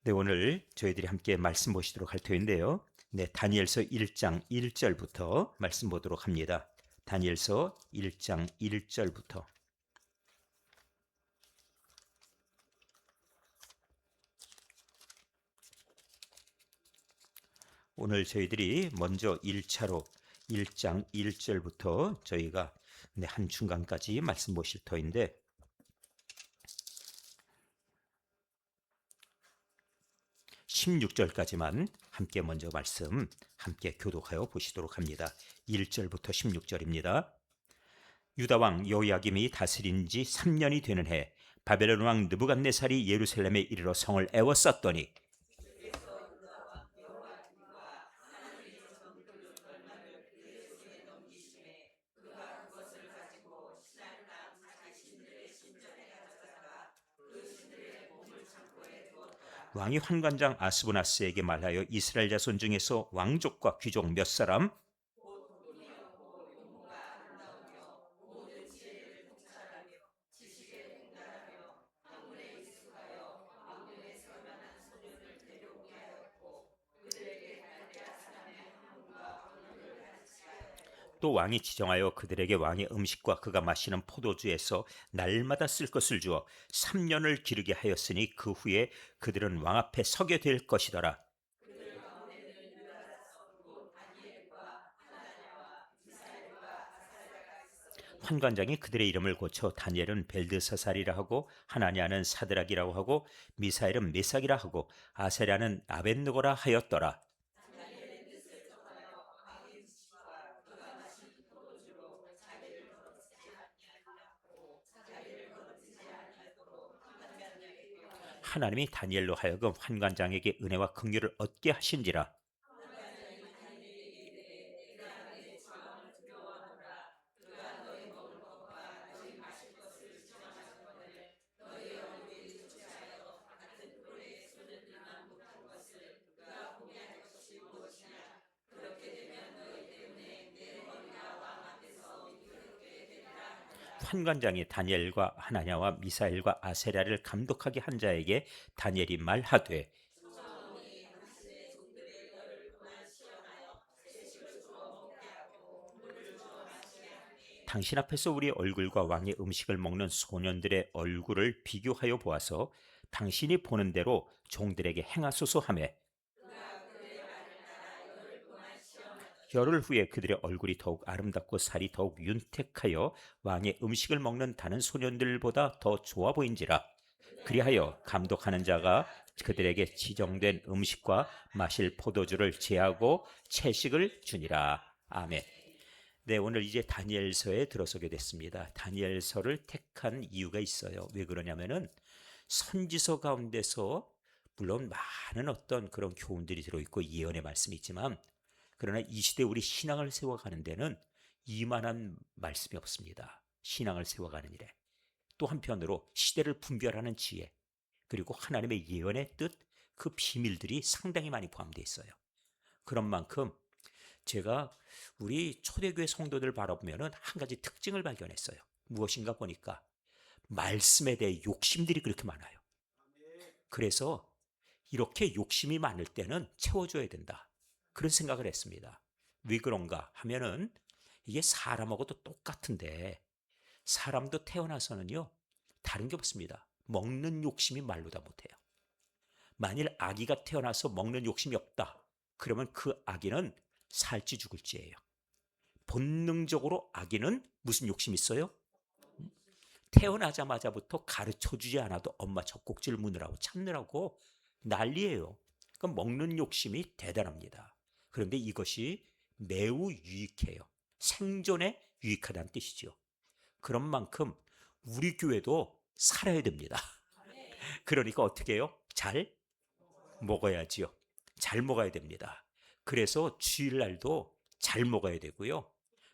네, 오늘 저희들이 함께 말씀 보시도록 할 터인데요. 네, 다니엘서 1장 1절부터 말씀 보도록 합니다. 다니엘서 1장 1절부터. 오늘 저희들이 먼저 1차로 1장 1절부터 저희가 한중간까지 말씀 보실 터인데, 16절까지만 함께 먼저 말씀 함께 교독하여 보시도록 합니다. 1절부터 16절입니다. 유다 왕 여호야김이 다스린 지 3년이 되는 해 바벨론 왕 느부갓네살이 예루살렘에 이르러 성을 애워쌌더니 왕이 환관장 아스부나스에게 말하여 이스라엘 자손 중에서 왕족과 귀족 몇 사람 또 왕이 지정하여 그들에게 왕의 음식과 그가 마시는 포도주에서 날마다 쓸 것을 주어 3년을 기르게 하였으니 그 후에 그들은 왕 앞에 서게 될 것이더라. 환관장이 그들의 이름을 고쳐 다니엘은 벨드사살이라 하고 하나냐는 사드락이라고 하고 미사엘은 메삭이라 하고 아세랴는 아벳느고라 하였더라. 하나님이 다니엘로 하여금 환관장에게 은혜와 긍휼을 얻게 하신지라. 환관장이 다니엘과 하나냐와 미사엘과 아세랴를 감독하게 한 자에게 다니엘이 말하되 당신 앞에서 우리 얼굴과 왕의 음식을 먹는 소년들의 얼굴을 비교하여 보아서 당신이 보는 대로 종들에게 행하소서 하며 열흘 후에 그들의 얼굴이 더욱 아름답고 살이 더욱 윤택하여 왕의 음식을 먹는 다른 소년들보다 더 좋아 보인지라. 그리하여 감독하는 자가 그들에게 지정된 음식과 마실 포도주를 제하고 채식을 주니라. 아멘. 네, 오늘 이제 다니엘서에 들어서게 됐습니다. 다니엘서를 택한 이유가 있어요. 왜 그러냐면은 선지서 가운데서 물론 많은 어떤 그런 교훈들이 들어있고 예언의 말씀이 있지만, 그러나 이 시대 우리 신앙을 세워가는 데는 이만한 말씀이 없습니다. 신앙을 세워가는 일에. 또 한편으로 시대를 분별하는 지혜, 그리고 하나님의 예언의 뜻, 그 비밀들이 상당히 많이 포함되어 있어요. 그런 만큼 제가 우리 초대교회 성도들 바라보면 한 가지 특징을 발견했어요. 무엇인가 보니까 말씀에 대해 욕심들이 그렇게 많아요. 그래서 이렇게 욕심이 많을 때는 채워줘야 된다, 그런 생각을 했습니다. 왜 그런가 하면은 이게 사람하고도 똑같은데, 사람도 태어나서는요 다른 게 없습니다. 먹는 욕심이 말로 다 못해요. 만일 아기가 태어나서 먹는 욕심이 없다, 그러면 그 아기는 살지 죽을지예요. 본능적으로 아기는 무슨 욕심이 있어요? 태어나자마자부터 가르쳐주지 않아도 엄마 젖꼭지를 무느라고 참느라고 난리예요. 그럼 먹는 욕심이 대단합니다. 그런데 이것이 매우 유익해요. 생존에 유익하다는 뜻이죠. 그런 만큼 우리 교회도 살아야 됩니다. 그러니까 어떻게 해요? 잘 먹어야지요. 잘 먹어야 됩니다. 그래서 주일날도 잘 먹어야 되고요.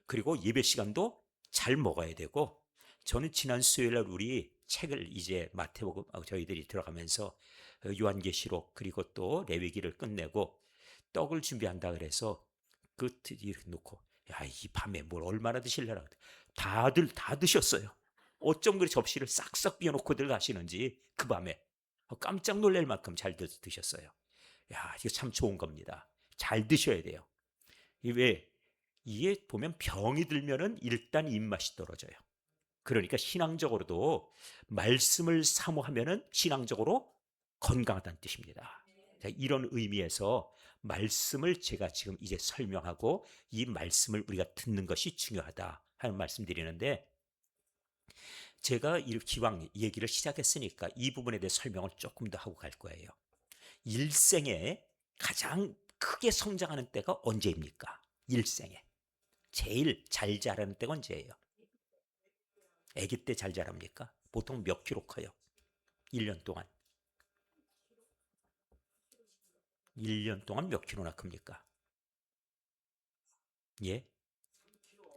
그리고 예배 시간도 잘 먹어야 되고, 저는 지난 수요일날 우리 책을 이제 마태복음 저희들이 들어가면서 요한계시록 그리고 또 레위기를 끝내고 떡을 준비한다 그래서 이렇게 놓고, 야, 이 밤에 뭘 얼마나 드실려나. 다들 다 드셨어요. 어쩜 그리 접시를 싹싹 비워놓고들 가시는지 그 밤에. 깜짝 놀랄 만큼 잘 드셨어요. 야, 이거 참 좋은 겁니다. 잘 드셔야 돼요. 왜? 이게 보면 병이 들면은 일단 입맛이 떨어져요. 그러니까 신앙적으로도 말씀을 사모하면은 신앙적으로 건강하다는 뜻입니다. 자, 이런 의미에서 말씀을 제가 지금 이제 설명하고 이 말씀을 우리가 듣는 것이 중요하다 하는 말씀 드리는데, 제가 기왕 얘기를 시작했으니까 이 부분에 대해 설명을 조금 더 하고 갈 거예요. 일생에 가장 크게 성장하는 때가 언제입니까? 일생에 제일 잘 자라는 때가 언제예요? 아기 때 잘 자랍니까? 보통 몇 킬로 커요? 1년 동안. 1년 동안 몇 킬로나 큽니까? 예?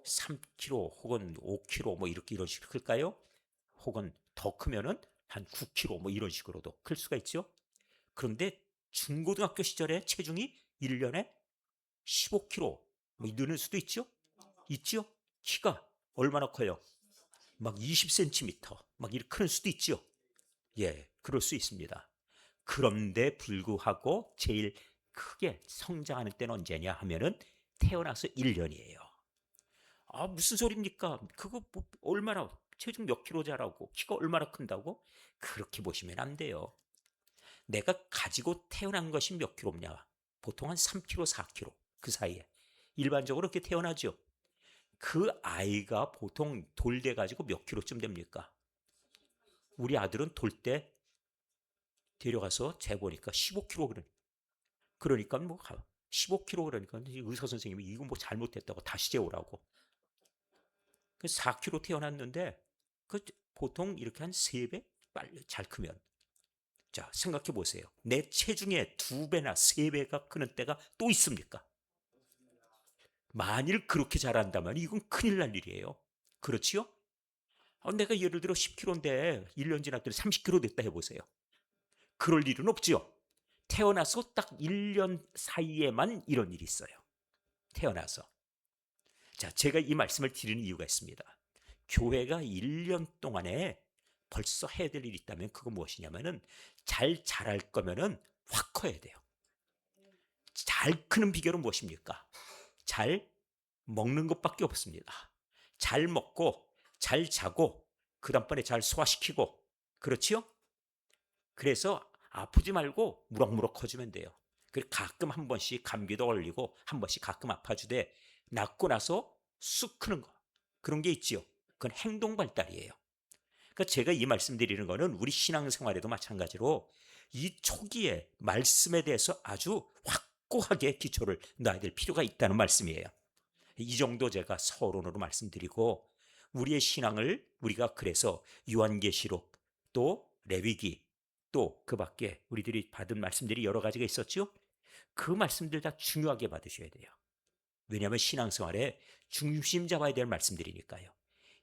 3kg 혹은 5kg 뭐 이렇게 이런 식으로 클까요? 혹은 더 크면은 한 9kg 뭐 이런 식으로도 클 수가 있죠. 그런데 중고등학교 시절에 체중이 1년에 15kg 뭐 느는 수도 있죠. 있죠. 키가 얼마나 커요? 막 20cm 막 이렇게 큰 수도 있죠. 예, 그럴 수 있습니다. 그런데 불구하고 제일 크게 성장하는 때는 언제냐 하면은 태어나서 1년이에요. 아, 무슨 소리입니까? 그거 뭐 얼마나 체중 몇 킬로 자라고 키가 얼마나 큰다고? 그렇게 보시면 안 돼요. 내가 가지고 태어난 것이 몇 킬로냐? 보통 한 3킬로, 4킬로 그 사이에 일반적으로 그렇게 태어나죠. 그 아이가 보통 돌대 가지고 몇 킬로쯤 됩니까? 우리 아들은 돌 때 데려가서 재보니까 15kg. 그러니까 뭐 15kg 그러니까 의사 선생님이 이거 뭐 잘못했다고 다시 재우라고. 그 4kg 태어났는데 그 보통 이렇게 한 3배 빨리 잘 크면. 자, 생각해 보세요. 내 체중의 2배나 3배가 크는 때가 또 있습니까? 만일 그렇게 자란다면 이건 큰일 날 일이에요. 그렇지요? 내가 예를 들어 10kg인데 1년 지났더니 30kg 됐다 해보세요. 그럴 일은 없지요. 태어나서 딱 1년 사이에만 이런 일이 있어요. 태어나서. 자, 제가 이 말씀을 드리는 이유가 있습니다. 교회가 1년 동안에 벌써 해야 될 일이 있다면 그건 무엇이냐면은 잘 자랄 거면은 확 커야 돼요. 잘 크는 비결은 무엇입니까? 잘 먹는 것밖에 없습니다. 잘 먹고 잘 자고 그 다음번에 잘 소화시키고, 그렇지요? 그래서 아프지 말고 무럭무럭 커지면 돼요. 그리고 가끔 한 번씩 감기도 걸리고 한 번씩 가끔 아파주되 낫고 나서 쑥 크는 거, 그런 게 있지요. 그건 행동 발달이에요. 그러니까 제가 이 말씀 드리는 거는 우리 신앙생활에도 마찬가지로 이 초기에 말씀에 대해서 아주 확고하게 기초를 놔야 될 필요가 있다는 말씀이에요. 이 정도 제가 서론으로 말씀드리고, 우리의 신앙을 우리가 그래서 요한계시록 또 레위기 또 그 밖에 우리들이 받은 말씀들이 여러 가지가 있었죠. 그 말씀들 다 중요하게 받으셔야 돼요. 왜냐하면 신앙생활에 중심 잡아야 될 말씀들이니까요.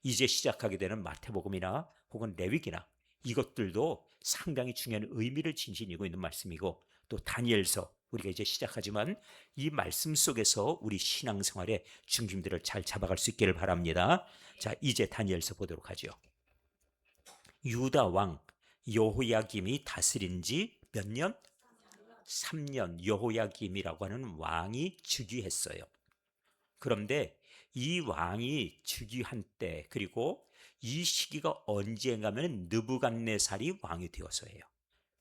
이제 시작하게 되는 마태복음이나 혹은 레위기나 이것들도 상당히 중요한 의미를 지니고 있는 말씀이고, 또 다니엘서 우리가 이제 시작하지만 이 말씀 속에서 우리 신앙생활의 중심들을 잘 잡아갈 수 있기를 바랍니다. 자, 이제 다니엘서 보도록 하죠. 유다 왕 여호야김이 다스린 지 몇 년? 3년 여호야김이라고 하는 왕이 즉위했어요. 그런데 이 왕이 즉위한 때, 그리고 이 시기가 언제인가면 느부갓네살이 왕이 되어서예요.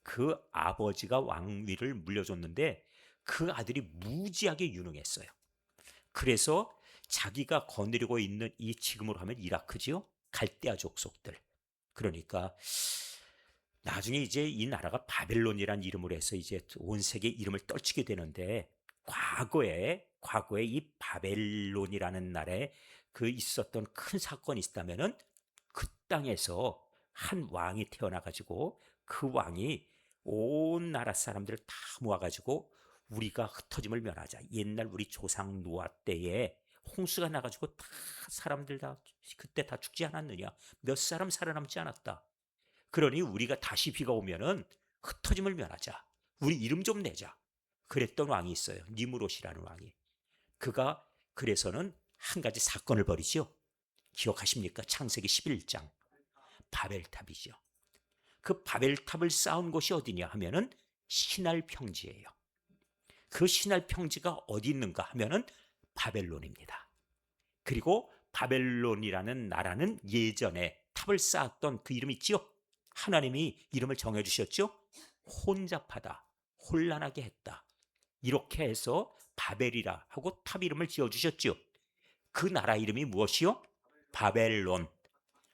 그 아버지가 왕위를 물려줬는데 그 아들이 무지하게 유능했어요. 그래서 자기가 거느리고 있는 이, 지금으로 하면 이라크지요, 갈대아 족속들, 그러니까 나중에 이제 이 나라가 바벨론이란 이름으로 해서 이제 온 세계 이름을 떨치게 되는데, 과거에 이 바벨론이라는 나라에 그 있었던 큰 사건이 있다면은 그 땅에서 한 왕이 태어나 가지고 그 왕이 온 나라 사람들을 다 모아가지고 우리가 흩어짐을 면하자. 옛날 우리 조상 노아 때에 홍수가 나가지고 다 사람들 다 그때 다 죽지 않았느냐? 몇 사람 살아남지 않았다. 그러니 우리가 다시 비가 오면은 흩어짐을 면하자. 우리 이름 좀 내자. 그랬던 왕이 있어요. 니무롯이라는 왕이. 그가 그래서는 한 가지 사건을 벌이죠. 기억하십니까? 창세기 11장. 바벨탑이죠. 그 바벨탑을 쌓은 곳이 어디냐 하면은 신할 평지예요. 그 신할 평지가 어디 있는가 하면은 바벨론입니다. 그리고 바벨론이라는 나라는 예전에 탑을 쌓았던 그 이름 있지요? 하나님이 이름을 정해주셨죠? 혼잡하다, 혼란하게 했다. 이렇게 해서 바벨이라 하고 탑 이름을 지어주셨죠. 그 나라 이름이 무엇이요? 바벨론.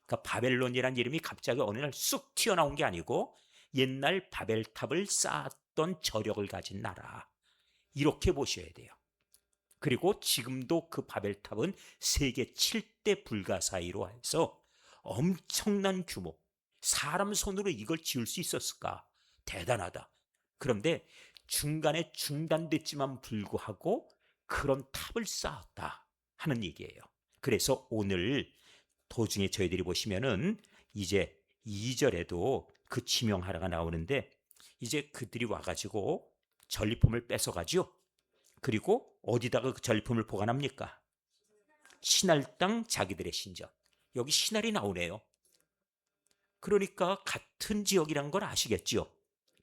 그러니까 바벨론이라는 이름이 갑자기 어느 날 쑥 튀어나온 게 아니고 옛날 바벨탑을 쌓았던 저력을 가진 나라. 이렇게 보셔야 돼요. 그리고 지금도 그 바벨탑은 세계 7대 불가사의로 해서 엄청난 규모. 사람 손으로 이걸 지을 수 있었을까? 대단하다. 그런데 중간에 중단됐지만 불구하고 그런 탑을 쌓았다 하는 얘기예요. 그래서 오늘 도중에 저희들이 보시면은 이제 2절에도 그 지명하라가 나오는데 이제 그들이 와가지고 전리품을 뺏어가죠. 그리고 어디다가 그 전리품을 보관합니까? 신할 땅 자기들의 신전. 여기 신할이 나오네요. 그러니까 같은 지역이란 걸 아시겠죠?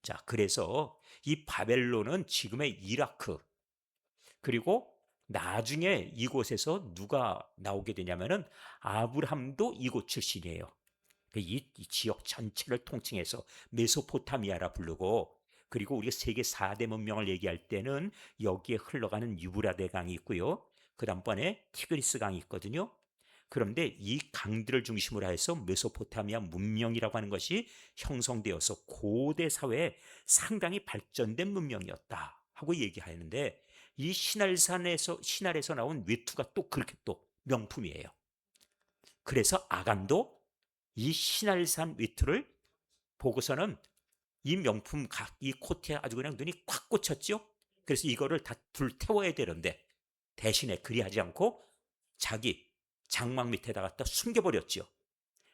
자, 그래서 이 바벨론은 지금의 이라크, 그리고 나중에 이곳에서 누가 나오게 되냐면은 아브람도 이곳 출신이에요. 이 지역 전체를 통칭해서 메소포타미아라 부르고, 그리고 우리가 세계 4대 문명을 얘기할 때는 여기에 흘러가는 유브라데 강이 있고요. 그 다음번에 티그리스 강이 있거든요. 그런데 이 강들을 중심으로 해서 메소포타미아 문명이라고 하는 것이 형성되어서 고대 사회에 상당히 발전된 문명이었다 하고 얘기하는데, 이 신할에서 나온 외투가 또 그렇게 또 명품이에요. 그래서 아간도 이 신할산 외투를 보고서는 이 명품 이 코트에 아주 그냥 눈이 꽉 꽂혔죠. 그래서 이거를 다 불태워야 되는데 대신에 그리하지 않고 자기 장막 밑에다 갖다 숨겨버렸죠.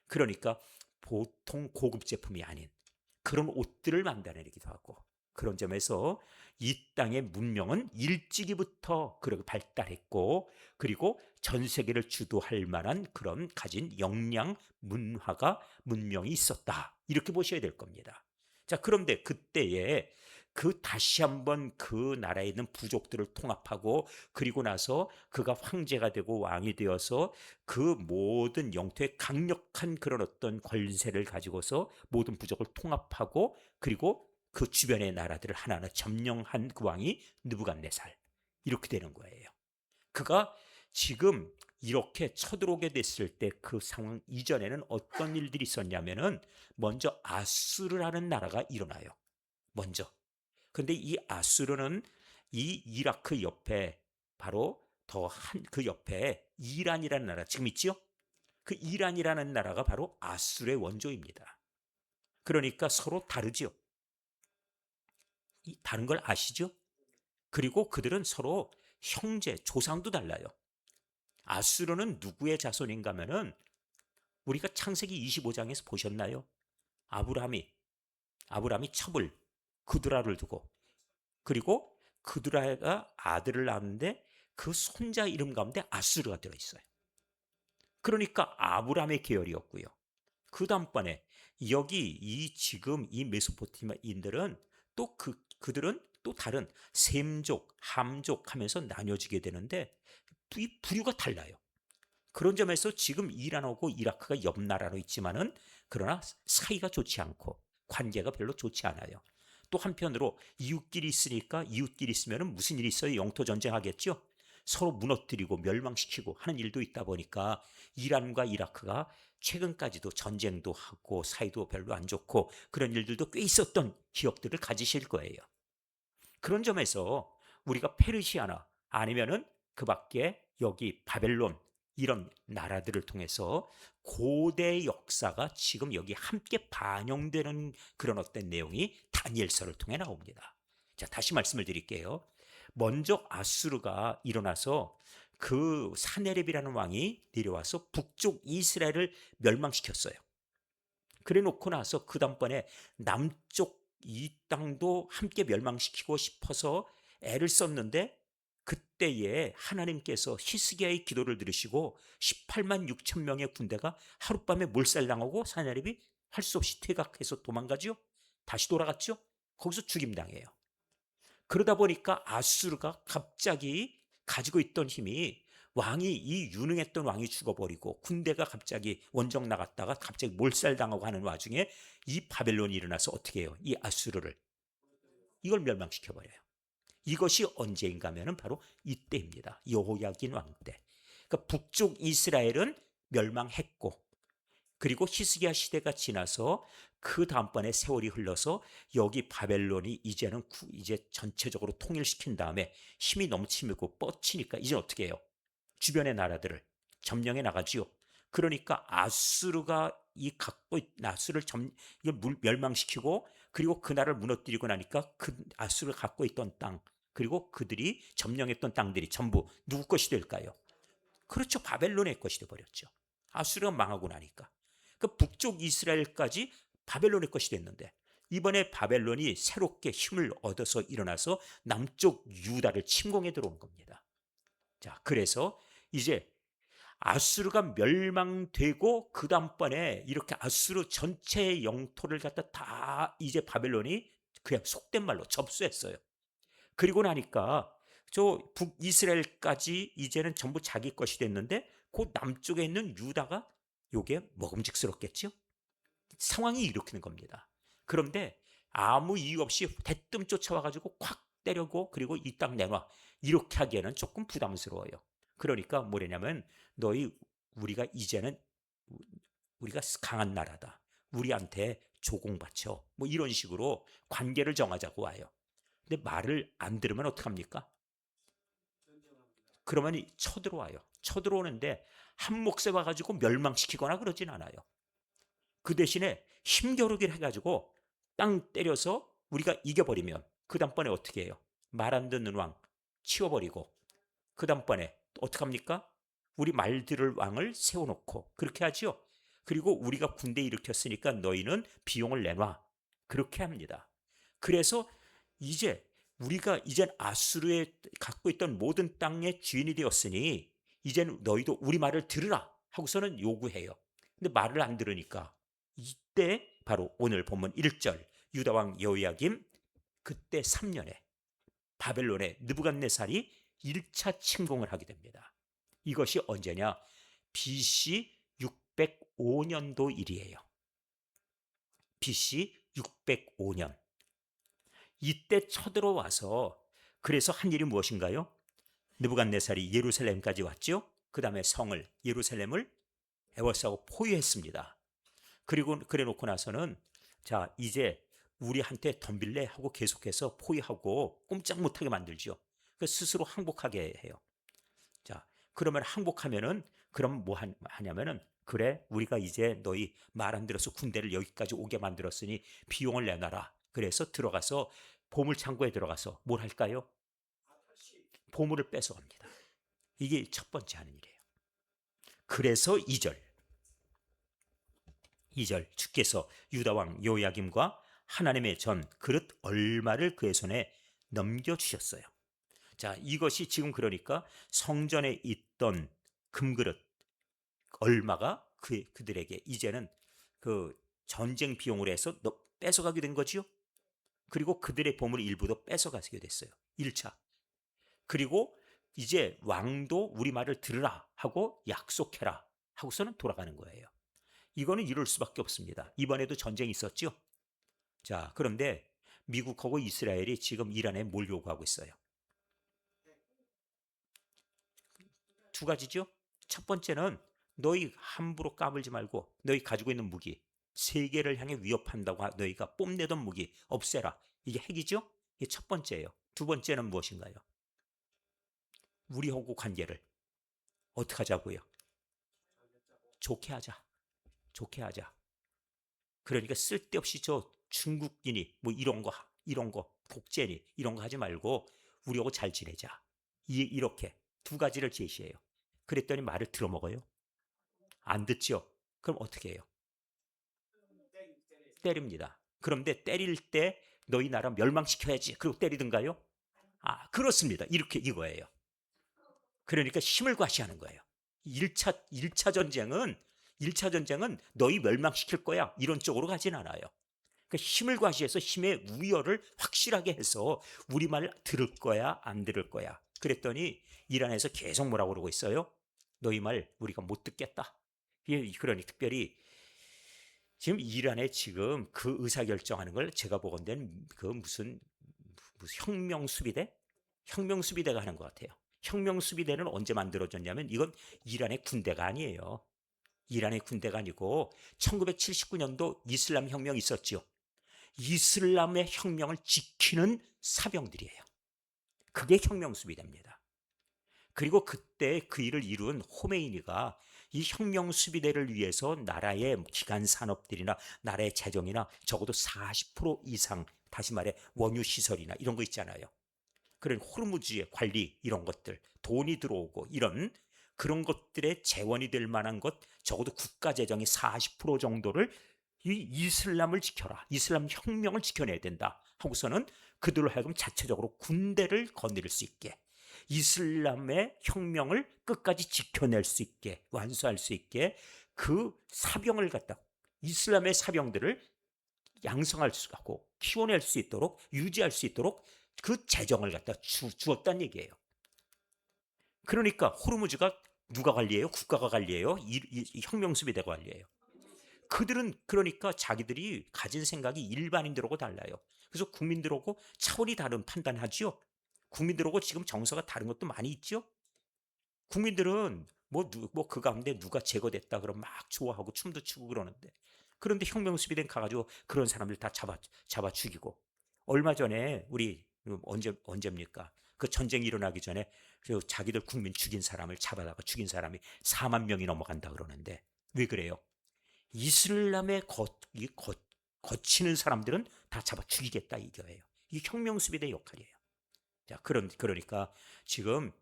그러니까 보통 고급 제품이 아닌 그런 옷들을 만들어내기도 하고, 그런 점에서 이 땅의 문명은 일찍이부터 그렇게 발달했고, 그리고 전 세계를 주도할 만한 그런 가진 역량, 문명이 있었다. 이렇게 보셔야 될 겁니다. 자, 그런데 그때에 그 다시 한번 그 나라에 있는 부족들을 통합하고, 그리고 나서 그가 황제가 되고 왕이 되어서 그 모든 영토의 강력한 그런 어떤 권세를 가지고서 모든 부족을 통합하고, 그리고 그 주변의 나라들을 하나하나 점령한 그 왕이 느부갓네살. 이렇게 되는 거예요. 그가 지금 이렇게 쳐들어오게 됐을 때 그 상황 이전에는 어떤 일들이 있었냐면은 먼저 아수르라는 나라가 일어나요. 먼저. 근데 이 아수르는 이 이라크 옆에 바로 더 한 그 옆에 이란이라는 나라 지금 있죠? 그 이란이라는 나라가 바로 아수르의 원조입니다. 그러니까 서로 다르죠. 다른 걸 아시죠? 그리고 그들은 서로 형제, 조상도 달라요. 아수르는 누구의 자손인가 하면은 우리가 창세기 25장에서 보셨나요? 아브라함이 첩을 그두라를 두고, 그리고 그두라가 아들을 낳았는데 그 손자 이름 가운데 아수르가 들어있어요. 그러니까 아브라함의 계열이었고요. 그 다음번에 여기 이 지금 이 메소포타미아인들은 또 그들은 또 다른 셈족, 함족 하면서 나뉘어지게 되는데 이 부류가 달라요. 그런 점에서 지금 이란하고 이라크가 옆 나라로 있지만은 그러나 사이가 좋지 않고 관계가 별로 좋지 않아요. 또 한편으로 이웃끼리 있으니까 이웃끼리 있으면 무슨 일이 있어요? 영토 전쟁 하겠죠? 서로 무너뜨리고 멸망시키고 하는 일도 있다 보니까 이란과 이라크가 최근까지도 전쟁도 하고 사이도 별로 안 좋고 그런 일들도 꽤 있었던 기억들을 가지실 거예요. 그런 점에서 우리가 페르시아나 아니면은 그 밖에 여기 바벨론 이런 나라들을 통해서 고대 역사가 지금 여기 함께 반영되는 그런 어떤 내용이 다니엘서를 통해 나옵니다. 자, 다시 말씀을 드릴게요. 먼저 아수르가 일어나서 그 사네립이라는 왕이 내려와서 북쪽 이스라엘을 멸망시켰어요. 그래 놓고 나서 그 다음번에 남쪽 이 땅도 함께 멸망시키고 싶어서 애를 썼는데, 그때에 하나님께서 히스기야의 기도를 들으시고 18만 6천 명의 군대가 하룻밤에 몰살당하고 사내립이 할 수 없이 퇴각해서 도망가죠. 다시 돌아갔죠. 거기서 죽임당해요. 그러다 보니까 아수르가 갑자기 가지고 있던 힘이, 왕이, 이 유능했던 왕이 죽어버리고 군대가 갑자기 원정 나갔다가 갑자기 몰살당하고 하는 와중에 이 바벨론이 일어나서 어떻게 해요? 이 아수르를, 이걸 멸망시켜버려요. 이것이 언제인가 하면 바로 이때입니다. 여호야긴 왕 때. 그러니까 북쪽 이스라엘은 멸망했고, 그리고 히스기야 시대가 지나서 그 다음번에 세월이 흘러서 여기 바벨론이 이제는 이제 전체적으로 통일시킨 다음에 힘이 넘치고 뻗치니까 이제 어떻게 해요? 주변의 나라들을 점령해 나가지요. 그러니까 아수르가 이 갖고 아수르를 이걸 멸망시키고, 그리고 그 나라를 무너뜨리고 나니까 그 아수르가 갖고 있던 땅, 그리고 그들이 점령했던 땅들이 전부 누구 것이 될까요? 그렇죠. 바벨론의 것이 되어버렸죠. 아수르가 망하고 나니까. 그 북쪽 이스라엘까지 바벨론의 것이 됐는데, 이번에 바벨론이 새롭게 힘을 얻어서 일어나서 남쪽 유다를 침공해 들어온 겁니다. 자, 그래서 이제 아수르가 멸망되고 그 다음번에 이렇게 아수르 전체의 영토를 갖다 다 이제 바벨론이 그냥 속된 말로 접수했어요. 그리고 나니까 저 북이스라엘까지 이제는 전부 자기 것이 됐는데, 그 남쪽에 있는 유다가 요게 먹음직스럽겠죠? 상황이 이렇게 겁니다. 그런데 아무 이유 없이 대뜸 쫓아와가지고 콱 때려고, 그리고 이 땅 내놔, 이렇게 하기에는 조금 부담스러워요. 그러니까 뭐냐면, 우리가 이제는 우리가 강한 나라다, 우리한테 조공바쳐, 뭐 이런 식으로 관계를 정하자고 와요. 근데 말을 안 들으면 어떡합니까? 그러면 쳐들어와요. 쳐들어오는데 한 몫에 와가지고 멸망시키거나 그러진 않아요. 그 대신에 힘겨루기를 해가지고 땅 때려서 우리가 이겨버리면 그 다음번에 어떻게 해요? 말 안 듣는 왕 치워버리고, 그 다음번에 어떡합니까? 우리 말 들을 왕을 세워놓고 그렇게 하지요. 그리고 우리가 군대 일으켰으니까 너희는 비용을 내놔, 그렇게 합니다. 그래서 이제 우리가 이젠 아수르에 갖고 있던 모든 땅의 주인이 되었으니 이젠 너희도 우리 말을 들으라 하고서는 요구해요. 근데 말을 안 들으니까 이때 바로 오늘 본문 1절 유다 왕 여호야김 그때 3년에 바벨론의 느부갓네살이 1차 침공을 하게 됩니다. 이것이 언제냐? BC 605년도 일이에요. BC 605년. 이때 쳐들어와서, 그래서 한 일이 무엇인가요? 느부갓네살이 예루살렘까지 왔죠. 그 다음에 성을, 예루살렘을 에워싸고 포위했습니다. 그리고 그래 놓고 나서는, 자, 이제 우리한테 덤빌래 하고 계속해서 포위하고 꼼짝 못하게 만들죠. 스스로 항복하게 해요. 자, 그러면 항복하면은, 그럼 뭐 하냐면은, 그래, 우리가 이제 너희 말 안 들어서 군대를 여기까지 오게 만들었으니 비용을 내놔라. 그래서 들어가서 보물창고에 들어가서 뭘 할까요? 보물을 뺏어갑니다. 이게 첫 번째 하는 일이에요. 그래서 2절 주께서 유다 왕 요야김과 하나님의 전 그릇 얼마를 그의 손에 넘겨주셨어요. 자, 이것이 지금 그러니까 성전에 있던 금그릇 얼마가 그들에게 이제는 그 전쟁 비용으로 해서 뺏어가게 된 거지요. 그리고 그들의 보물 일부도 뺏어가게 됐어요. 1차. 그리고 이제 왕도 우리 말을 들으라 하고 약속해라 하고서는 돌아가는 거예요. 이거는 이럴 수밖에 없습니다. 이번에도 전쟁이 있었죠. 자, 그런데 미국하고 이스라엘이 지금 이란에 뭘 요구하고 있어요? 두 가지죠. 첫 번째는 너희 함부로 까불지 말고 너희 가지고 있는 무기, 세계를 향해 위협한다고 너희가 뽐내던 무기 없애라. 이게 핵이죠. 이게 첫 번째예요. 두 번째는 무엇인가요? 우리하고 관계를 어떻게 하자고요? 좋게 하자. 좋게 하자. 그러니까 쓸데없이 저 중국인이 뭐 이런 거 독재니 이런 거 하지 말고 우리하고 잘 지내자. 이렇게 두 가지를 제시해요. 그랬더니 말을 들어먹어요? 안 듣죠? 그럼 어떻게 해요? 때립니다. 그런데 때릴 때 너희 나라 멸망시켜야지. 그리고 때리든가요? 아, 그렇습니다. 이렇게 이거예요. 그러니까 힘을 과시하는 거예요. 1차 전쟁은 1차 전쟁은 너희 멸망시킬 거야 이런 쪽으로 가진 않아요. 그러니까 힘을 과시해서 힘의 우열을 확실하게 해서 우리 말 들을 거야 안 들을 거야. 그랬더니 이란에서 계속 뭐라고 그러고 있어요? 너희 말 우리가 못 듣겠다. 그러니 특별히 지금 이란에 지금 그 의사결정하는 걸 제가 보건대는 그 무슨 혁명수비대? 혁명수비대가 하는 것 같아요. 혁명수비대는 언제 만들어졌냐면 이건 이란의 군대가 아니에요. 이란의 군대가 아니고 1979년도 이슬람 혁명이 있었죠. 이슬람의 혁명을 지키는 사병들이에요. 그게 혁명수비대입니다. 그리고 그때 그 일을 이룬 호메이니가 이 혁명수비대를 위해서 나라의 기간 산업들이나 나라의 재정이나 적어도 40% 이상, 다시 말해 원유시설이나 이런 거 있잖아요. 그런 호르무즈의 관리 이런 것들, 돈이 들어오고 이런 그런 것들의 재원이 될 만한 것, 적어도 국가 재정의 40% 정도를 이 이슬람을 지켜라, 이슬람 혁명을 지켜내야 된다 하고서는 그들로 하여금 자체적으로 군대를 거느릴 수 있게, 이슬람의 혁명을 끝까지 지켜낼 수 있게, 완수할 수 있게 그 사병을 갖다, 이슬람의 사병들을 양성할 수 하고 키워낼 수 있도록, 유지할 수 있도록 그 재정을 갖다 주었다는 얘기예요. 그러니까 호르무즈가 누가 관리해요? 국가가 관리해요? 이 혁명수비대가 관리해요. 그들은 그러니까 자기들이 가진 생각이 일반인들하고 달라요. 그래서 국민들하고 차원이 다른 판단하지요. 국민들하고 지금 정서가 다른 것도 많이 있죠. 국민들은 그 가운데 누가 제거됐다 그러면 막 좋아하고 춤도 추고 그러는데, 그런데 혁명수비대 가가지고 그런 사람들 다 잡아 죽이고, 얼마 전에 우리 언제입니까? 그 전쟁이 일어나기 전에 그 자기들 국민 죽인 사람을 잡아다가 죽인 사람이 4만 명이 넘어간다 그러는데 왜 그래요? 이슬람에 거치는 사람들은 다 잡아 죽이겠다 이거예요. 이게 혁명수비대 역할이에요. 자, 그러니까 지금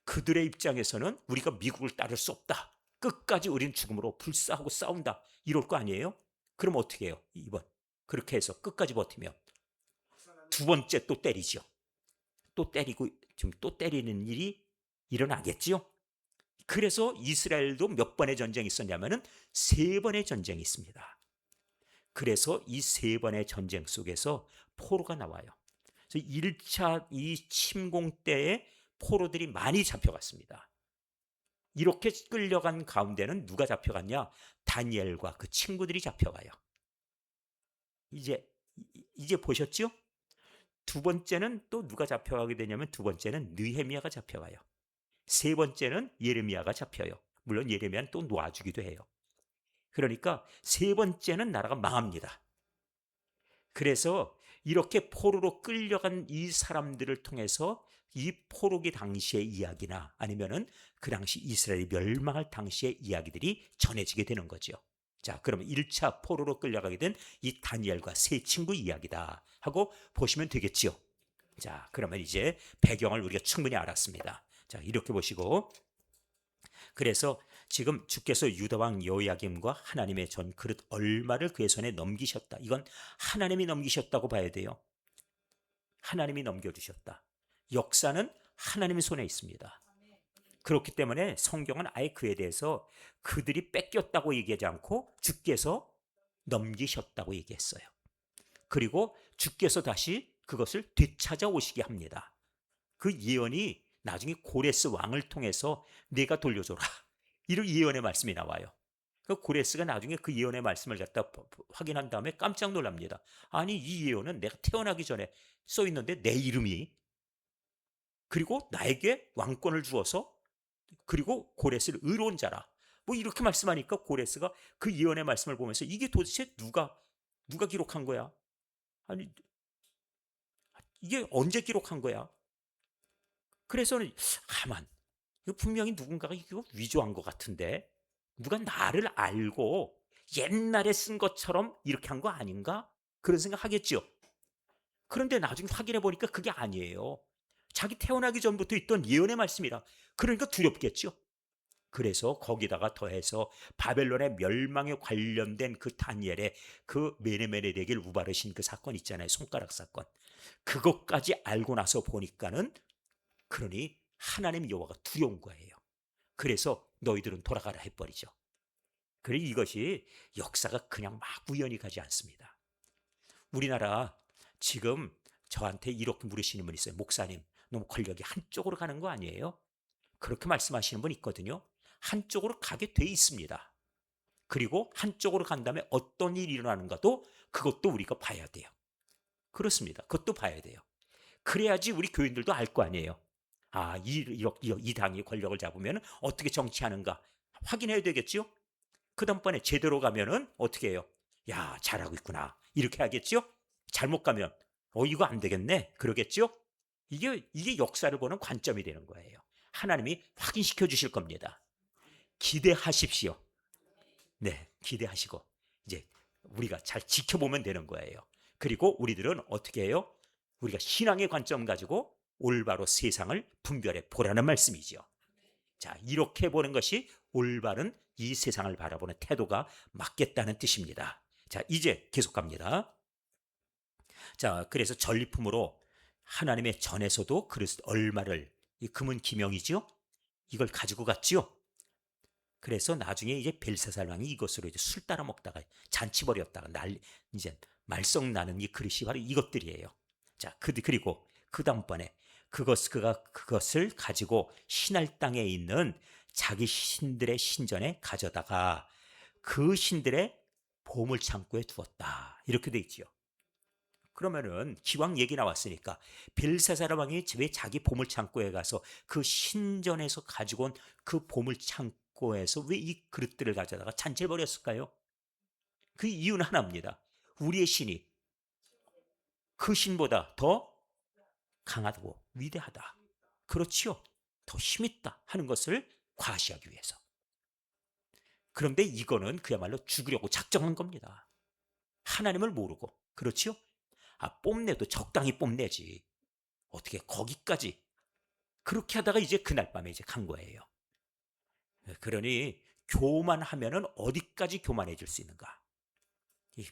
그들의 입장에서는 우리가 미국을 따를 수 없다, 끝까지 우리는 죽음으로 불사하고 싸운다 이럴 거 아니에요? 그럼 어떻게 해요? 이번 그렇게 해서 끝까지 버티면 두 번째 또 때리죠. 또 때리고 지금 또 때리는 일이 일어나겠지요. 그래서 이스라엘도 몇 번의 전쟁이 있었냐면은 세 번의 전쟁이 있습니다. 그래서 이 세 번의 전쟁 속에서 포로가 나와요. 그래서 1차 이 침공 때에 포로들이 많이 잡혀갔습니다. 이렇게 끌려간 가운데는 누가 잡혀갔냐? 다니엘과 그 친구들이 잡혀가요. 이제 보셨죠? 두 번째는 또 누가 잡혀가게 되냐면 두 번째는 느헤미야가 잡혀가요. 세 번째는 예레미야가 잡혀요. 물론 예레미야는 또 놔주기도 해요. 그러니까 세 번째는 나라가 망합니다. 그래서 이렇게 포로로 끌려간 이 사람들을 통해서 이 포로기 당시의 이야기나 아니면은 그 당시 이스라엘이 멸망할 당시의 이야기들이 전해지게 되는 거죠. 자, 그러면 1차 포로로 끌려가게 된 이 다니엘과 세 친구 이야기다 하고 보시면 되겠지요. 자, 그러면 이제 배경을 우리가 충분히 알았습니다. 자, 이렇게 보시고, 그래서 지금 주께서 유다왕 여호야김과 하나님의 전 그릇 얼마를 그의 손에 넘기셨다. 이건 하나님이 넘기셨다고 봐야 돼요. 하나님이 넘겨주셨다. 역사는 하나님의 손에 있습니다. 그렇기 때문에 성경은 아예 그에 대해서 그들이 뺏겼다고 얘기하지 않고 주께서 넘기셨다고 얘기했어요. 그리고 주께서 다시 그것을 되찾아오시게 합니다. 그 예언이 나중에 고레스 왕을 통해서 내가 돌려줘라, 이런 예언의 말씀이 나와요. 그 고레스가 나중에 그 예언의 말씀을 갖다 확인한 다음에 깜짝 놀랍니다. 아니, 이 예언은 내가 태어나기 전에 써 있는데 내 이름이, 그리고 나에게 왕권을 주어서, 그리고 고레스를 의로운 자라, 뭐 이렇게 말씀하니까 고레스가 그 예언의 말씀을 보면서 이게 도대체 누가 기록한 거야? 아니, 이게 언제 기록한 거야? 그래서는 가만, 이거 분명히 누군가가 이거 위조한 것 같은데, 누가 나를 알고 옛날에 쓴 것처럼 이렇게 한 거 아닌가? 그런 생각 하겠죠. 그런데 나중에 확인해 보니까 그게 아니에요. 자기 태어나기 전부터 있던 예언의 말씀이라. 그러니까 두렵겠죠. 그래서 거기다가 더해서 바벨론의 멸망에 관련된 그 다니엘의 그 메네메네덱을 우바르신 그 사건 있잖아요. 손가락 사건. 그것까지 알고 나서 보니까는, 그러니 하나님 여호와가 두려운 거예요. 그래서 너희들은 돌아가라 해버리죠. 그래 이것이 역사가 그냥 막 우연히 가지 않습니다. 우리나라 지금 저한테 이렇게 물으시는 분 있어요. 목사님, 너무 권력이 한쪽으로 가는 거 아니에요? 그렇게 말씀하시는 분 있거든요. 한쪽으로 가게 돼 있습니다. 그리고 한쪽으로 간다면 어떤 일이 일어나는가도 그것도 우리가 봐야 돼요. 그렇습니다. 그것도 봐야 돼요. 그래야지 우리 교인들도 알 거 아니에요. 아, 이 당이 권력을 잡으면 어떻게 정치하는가 확인해야 되겠죠? 그 다음번에 제대로 가면은 어떻게 해요? 야, 잘하고 있구나. 이렇게 하겠죠? 잘못 가면 이거 안 되겠네. 그러겠죠? 이게 역사를 보는 관점이 되는 거예요. 하나님이 확인시켜 주실 겁니다. 기대하십시오. 네, 기대하시고 이제 우리가 잘 지켜보면 되는 거예요. 그리고 우리들은 어떻게 해요? 우리가 신앙의 관점 가지고 올바로 세상을 분별해 보라는 말씀이죠. 자, 이렇게 보는 것이 올바른 이 세상을 바라보는 태도가 맞겠다는 뜻입니다. 자, 이제 계속 갑니다. 자, 그래서 전리품으로 하나님의 전에서도 그리스도 얼마를, 이 금은 기명이죠? 이걸 가지고 갔지요? 그래서 나중에 이제 벨사살 왕이 이것으로 이제 술 따라 먹다가 잔치 벌였다가 이제 말썽 나는 이 그릇이 바로 이것들이에요. 자, 그리고 그 다음번에 그가 그것을 가지고 신할 땅에 있는 자기 신들의 신전에 가져다가 그 신들의 보물 창고에 두었다. 이렇게 돼 있지요. 그러면은 기왕 얘기 나왔으니까 벨사살 왕이 왜 자기 보물 창고에 가서 그 신전에서 가지고 온 그 보물 창고에서 왜 이 그릇들을 가져다가 잔치를 벌였을까요? 그 이유는 하나입니다. 우리의 신이 그 신보다 더 강하고 위대하다. 그렇지요. 더 힘있다 하는 것을 과시하기 위해서. 그런데 이거는 그야말로 죽으려고 작정한 겁니다. 하나님을 모르고. 그렇지요? 뽐내도 적당히 뽐내지. 어떻게 거기까지 그렇게 하다가 이제 그날 밤에 이제 간 거예요. 그러니 교만하면은 어디까지 교만해질 수 있는가?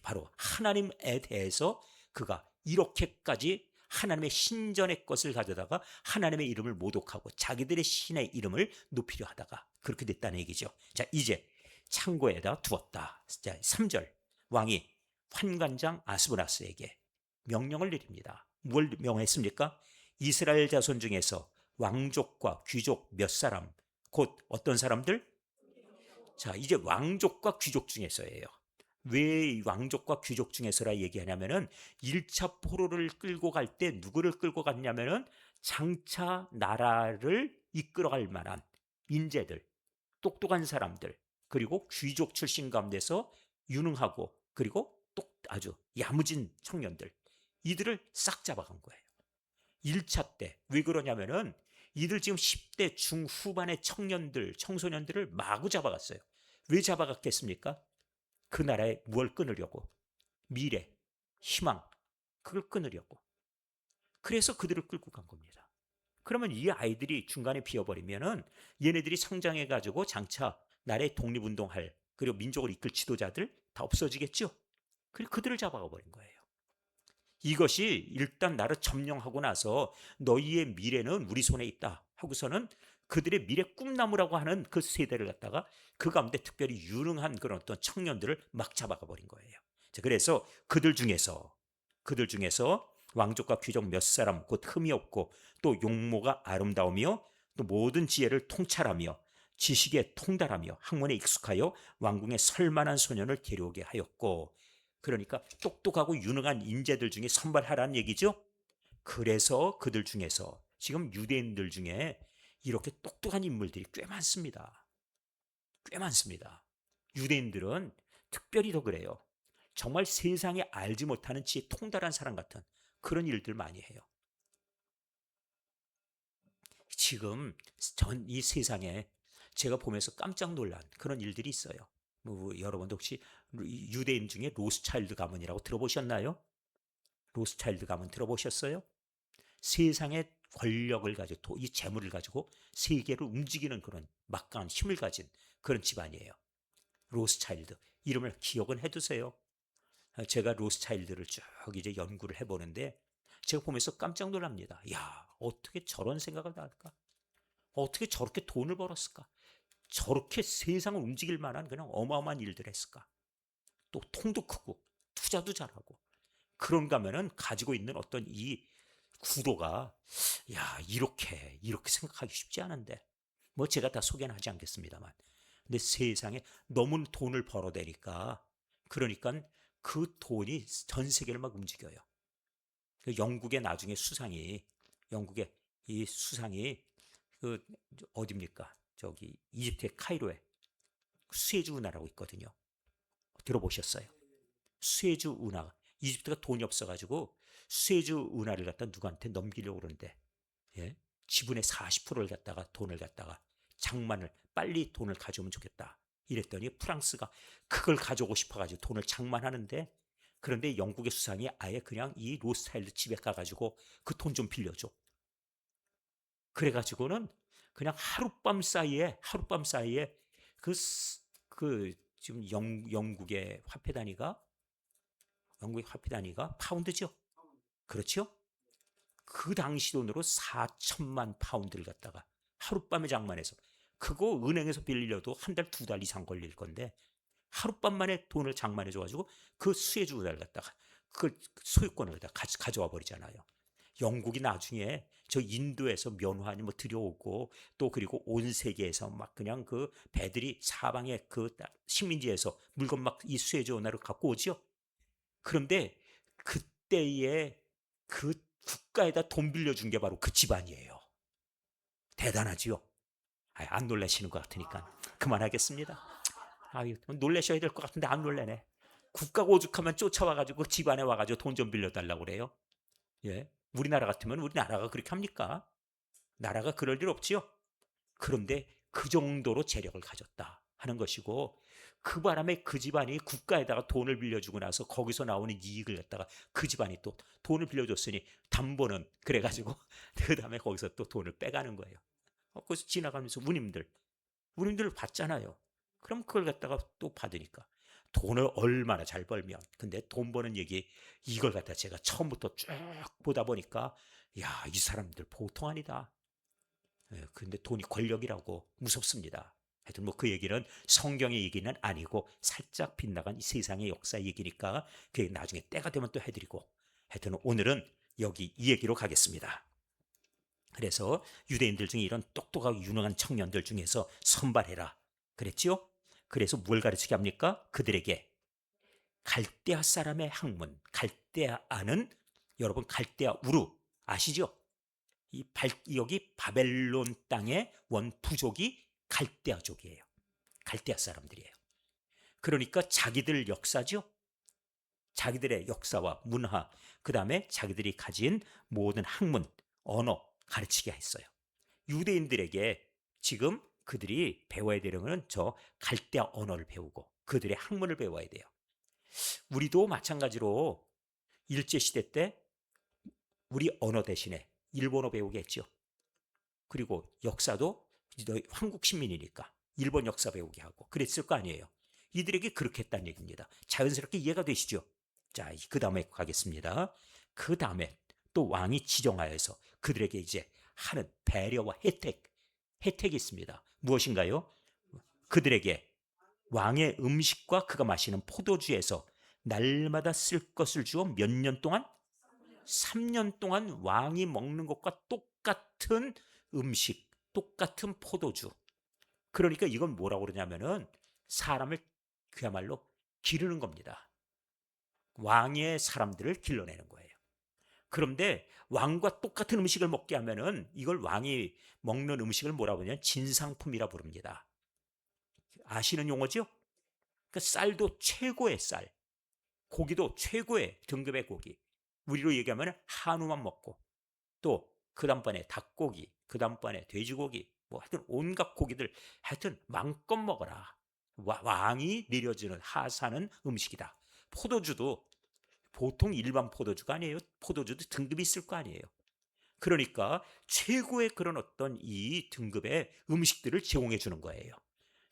바로 하나님에 대해서 그가 이렇게까지 하나님의 신전의 것을 가져다가 하나님의 이름을 모독하고 자기들의 신의 이름을 높이려 하다가 그렇게 됐다는 얘기죠. 자, 이제 창고에다 두었다. 자, 3절 왕이 환관장 아스브나스에게 명령을 내립니다. 뭘 명했습니까? 이스라엘 자손 중에서 왕족과 귀족 몇 사람, 곧 어떤 사람들? 자, 이제 왕족과 귀족 중에서예요. 왜 왕족과 귀족 중에서라 얘기하냐면은 1차 포로를 끌고 갈 때 누구를 끌고 갔냐면은 장차 나라를 이끌어갈 만한 인재들, 똑똑한 사람들, 그리고 귀족 출신 가운데서 유능하고 그리고 아주 야무진 청년들, 이들을 싹 잡아간 거예요. 1차 때. 왜 그러냐면은 이들 지금 10대 중후반의 청년들, 청소년들을 마구 잡아갔어요. 왜 잡아갔겠습니까? 그 나라에 무엇을 끊으려고. 미래, 희망, 그걸 끊으려고. 그래서 그들을 끌고 간 겁니다. 그러면 이 아이들이 중간에 비어버리면은 얘네들이 성장해가지고 장차 나라의 독립운동할 그리고 민족을 이끌 지도자들 다 없어지겠죠? 그리고 그들을 잡아가 버린 거예요. 이것이 일단 나를 점령하고 나서 너희의 미래는 우리 손에 있다 하고서는 그들의 미래 꿈나무라고 하는 그 세대를 갖다가 그 가운데 특별히 유능한 그런 어떤 청년들을 막 잡아가 버린 거예요. 자, 그래서 그들 중에서 왕족과 귀족 몇 사람 곧 흠이 없고 또 용모가 아름다우며 또 모든 지혜를 통찰하며 지식에 통달하며 학문에 익숙하여 왕궁에 설만한 소년을 데려오게 하였고, 그러니까 똑똑하고 유능한 인재들 중에 선발하라는 얘기죠. 그래서 그들 중에서 지금 유대인들 중에 이렇게 똑똑한 인물들이 꽤 많습니다. 꽤 많습니다. 유대인들은 특별히 더 그래요. 정말 세상에 알지 못하는 지에 통달한 사람 같은 그런 일들 많이 해요. 지금 전 이 세상에 제가 보면서 깜짝 놀란 그런 일들이 있어요. 여러분도 혹시 유대인 중에 로스차일드 가문이라고 들어보셨나요? 로스차일드 가문 들어보셨어요? 세상의 권력을 가지고 이 재물을 가지고 세계를 움직이는 그런 막강한 힘을 가진 그런 집안이에요. 로스차일드 이름을 기억은 해두세요. 제가 로스차일드를 쭉 이제 연구를 해보는데 제가 보면서 깜짝 놀랍니다. 야, 어떻게 저런 생각을 할까? 어떻게 저렇게 돈을 벌었을까? 저렇게 세상을 움직일 만한 그냥 어마어마한 일들을 했을까? 또 통도 크고 투자도 잘하고 그런가 하면은 가지고 있는 어떤 이 구도가 야 이렇게 생각하기 쉽지 않은데 뭐 제가 다 소개는 하지 않겠습니다만 근데 세상에 너무 돈을 벌어대니까 그러니까 그 돈이 전 세계를 막 움직여요. 그 영국의 나중에 수상이 영국의 이 수상이 그 어딥니까? 저기 이집트의 카이로에 수에즈 운하라고 있거든요. 들어보셨어요? 수에즈 운하. 이집트가 돈이 없어가지고 수에즈 운하를 갖다 누구한테 넘기려고 그러는데 예? 지분의 40%를 갖다가 돈을 갖다가 장만을 빨리 돈을 가져오면 좋겠다. 이랬더니 프랑스가 그걸 가져오고 싶어가지고 돈을 장만하는데 그런데 영국의 수상이 아예 그냥 이 로스타일드 집에 가가지고 그 돈 좀 빌려줘. 그래가지고는 그냥 하룻밤 사이에 그, 그 지금 영국의 화폐 단위가 파운드죠. 그렇죠? 그 당시 돈으로 4천만 파운드를 갖다가 하룻밤에 장만해서 그거 은행에서 빌려도 한 달, 두 달 이상 걸릴 건데 하룻밤 만에 돈을 장만해줘가지고 그 수혜주 은하를 갖다가 그 소유권을 갖다가 가져와 버리잖아요. 영국이 나중에 저 인도에서 면환이 뭐 들여오고 또 그리고 온 세계에서 막 그냥 그 배들이 사방에 그 식민지에서 물건 막 이 수혜주 은하를 갖고 오죠. 그런데 그때에 그 국가에다 돈 빌려준 게 바로 그 집안이에요. 대단하지요? 안 놀라시는 것 같으니까 그만하겠습니다. 놀라셔야 될 것 같은데 안 놀래네. 국가가 오죽하면 쫓아와가지고 집안에 와가지고 돈 좀 빌려달라고 그래요. 예. 우리나라 같으면 우리나라가 그렇게 합니까? 나라가 그럴 일 없지요. 그런데 그 정도로 재력을 가졌다 하는 것이고 그 바람에 그 집안이 국가에다가 돈을 빌려주고 나서 거기서 나오는 이익을 갖다가 그 집안이 또 돈을 빌려줬으니 담보는 그래가지고 그 다음에 거기서 또 돈을 빼가는 거예요. 거기서 지나가면서 우님들 받잖아요. 그럼 그걸 갖다가 또 받으니까 돈을 얼마나 잘 벌면 근데 돈 버는 얘기 이걸 갖다 제가 처음부터 쭉 보다 보니까 야, 이 사람들 보통 아니다. 근데 돈이 권력이라고 무섭습니다. 하여튼 뭐 그 얘기는 성경의 얘기는 아니고 살짝 빗나간 이 세상의 역사 얘기니까 그 얘기 나중에 때가 되면 또 해드리고 하여튼 오늘은 여기 이 얘기로 가겠습니다. 그래서 유대인들 중에 이런 똑똑하고 유능한 청년들 중에서 선발해라 그랬죠? 그래서 뭘 가르치게 합니까? 그들에게 갈대아 사람의 학문, 갈대아는 여러분 갈대아 우르 아시죠? 여기 바벨론 땅의 원 부족이 갈대아족이에요. 갈대아 사람들이에요. 그러니까 자기들 역사죠. 자기들의 역사와 문화, 그 다음에 자기들이 가진 모든 학문, 언어 가르치게 했어요. 유대인들에게 지금 그들이 배워야 되는 것은 저 갈대아 언어를 배우고 그들의 학문을 배워야 돼요. 우리도 마찬가지로 일제시대 때 우리 언어 대신에 일본어 배우겠죠. 그리고 역사도 한국 시민이니까 일본 역사 배우게 하고 그랬을 거 아니에요. 이들에게 그렇게 했다는 얘기입니다. 자연스럽게 이해가 되시죠? 자, 그 다음에 가겠습니다. 그 다음에 또 왕이 지정하여서 그들에게 이제 하는 배려와 혜택이 있습니다. 무엇인가요? 그들에게 왕의 음식과 그가 마시는 포도주에서 날마다 쓸 것을 주어 몇 년 동안? 3년 동안 왕이 먹는 것과 똑같은 음식, 똑같은 포도주. 그러니까 이건 뭐라고 그러냐면은 사람을 그야말로 기르는 겁니다. 왕의 사람들을 길러내는 거예요. 그런데 왕과 똑같은 음식을 먹게 하면은 이걸 왕이 먹는 음식을 뭐라고 하냐면 진상품이라 부릅니다. 아시는 용어죠? 그 쌀도 최고의 쌀, 고기도 최고의 등급의 고기. 우리로 얘기하면 한우만 먹고 또 그 다음번에 닭고기, 그 다음번에 돼지고기, 뭐 하여튼 온갖 고기들 하여튼 마음껏 먹어라. 왕이 내려주는 하사는 음식이다. 포도주도 보통 일반 포도주가 아니에요. 포도주도 등급이 있을 거 아니에요. 그러니까 최고의 그런 어떤 이 등급의 음식들을 제공해 주는 거예요.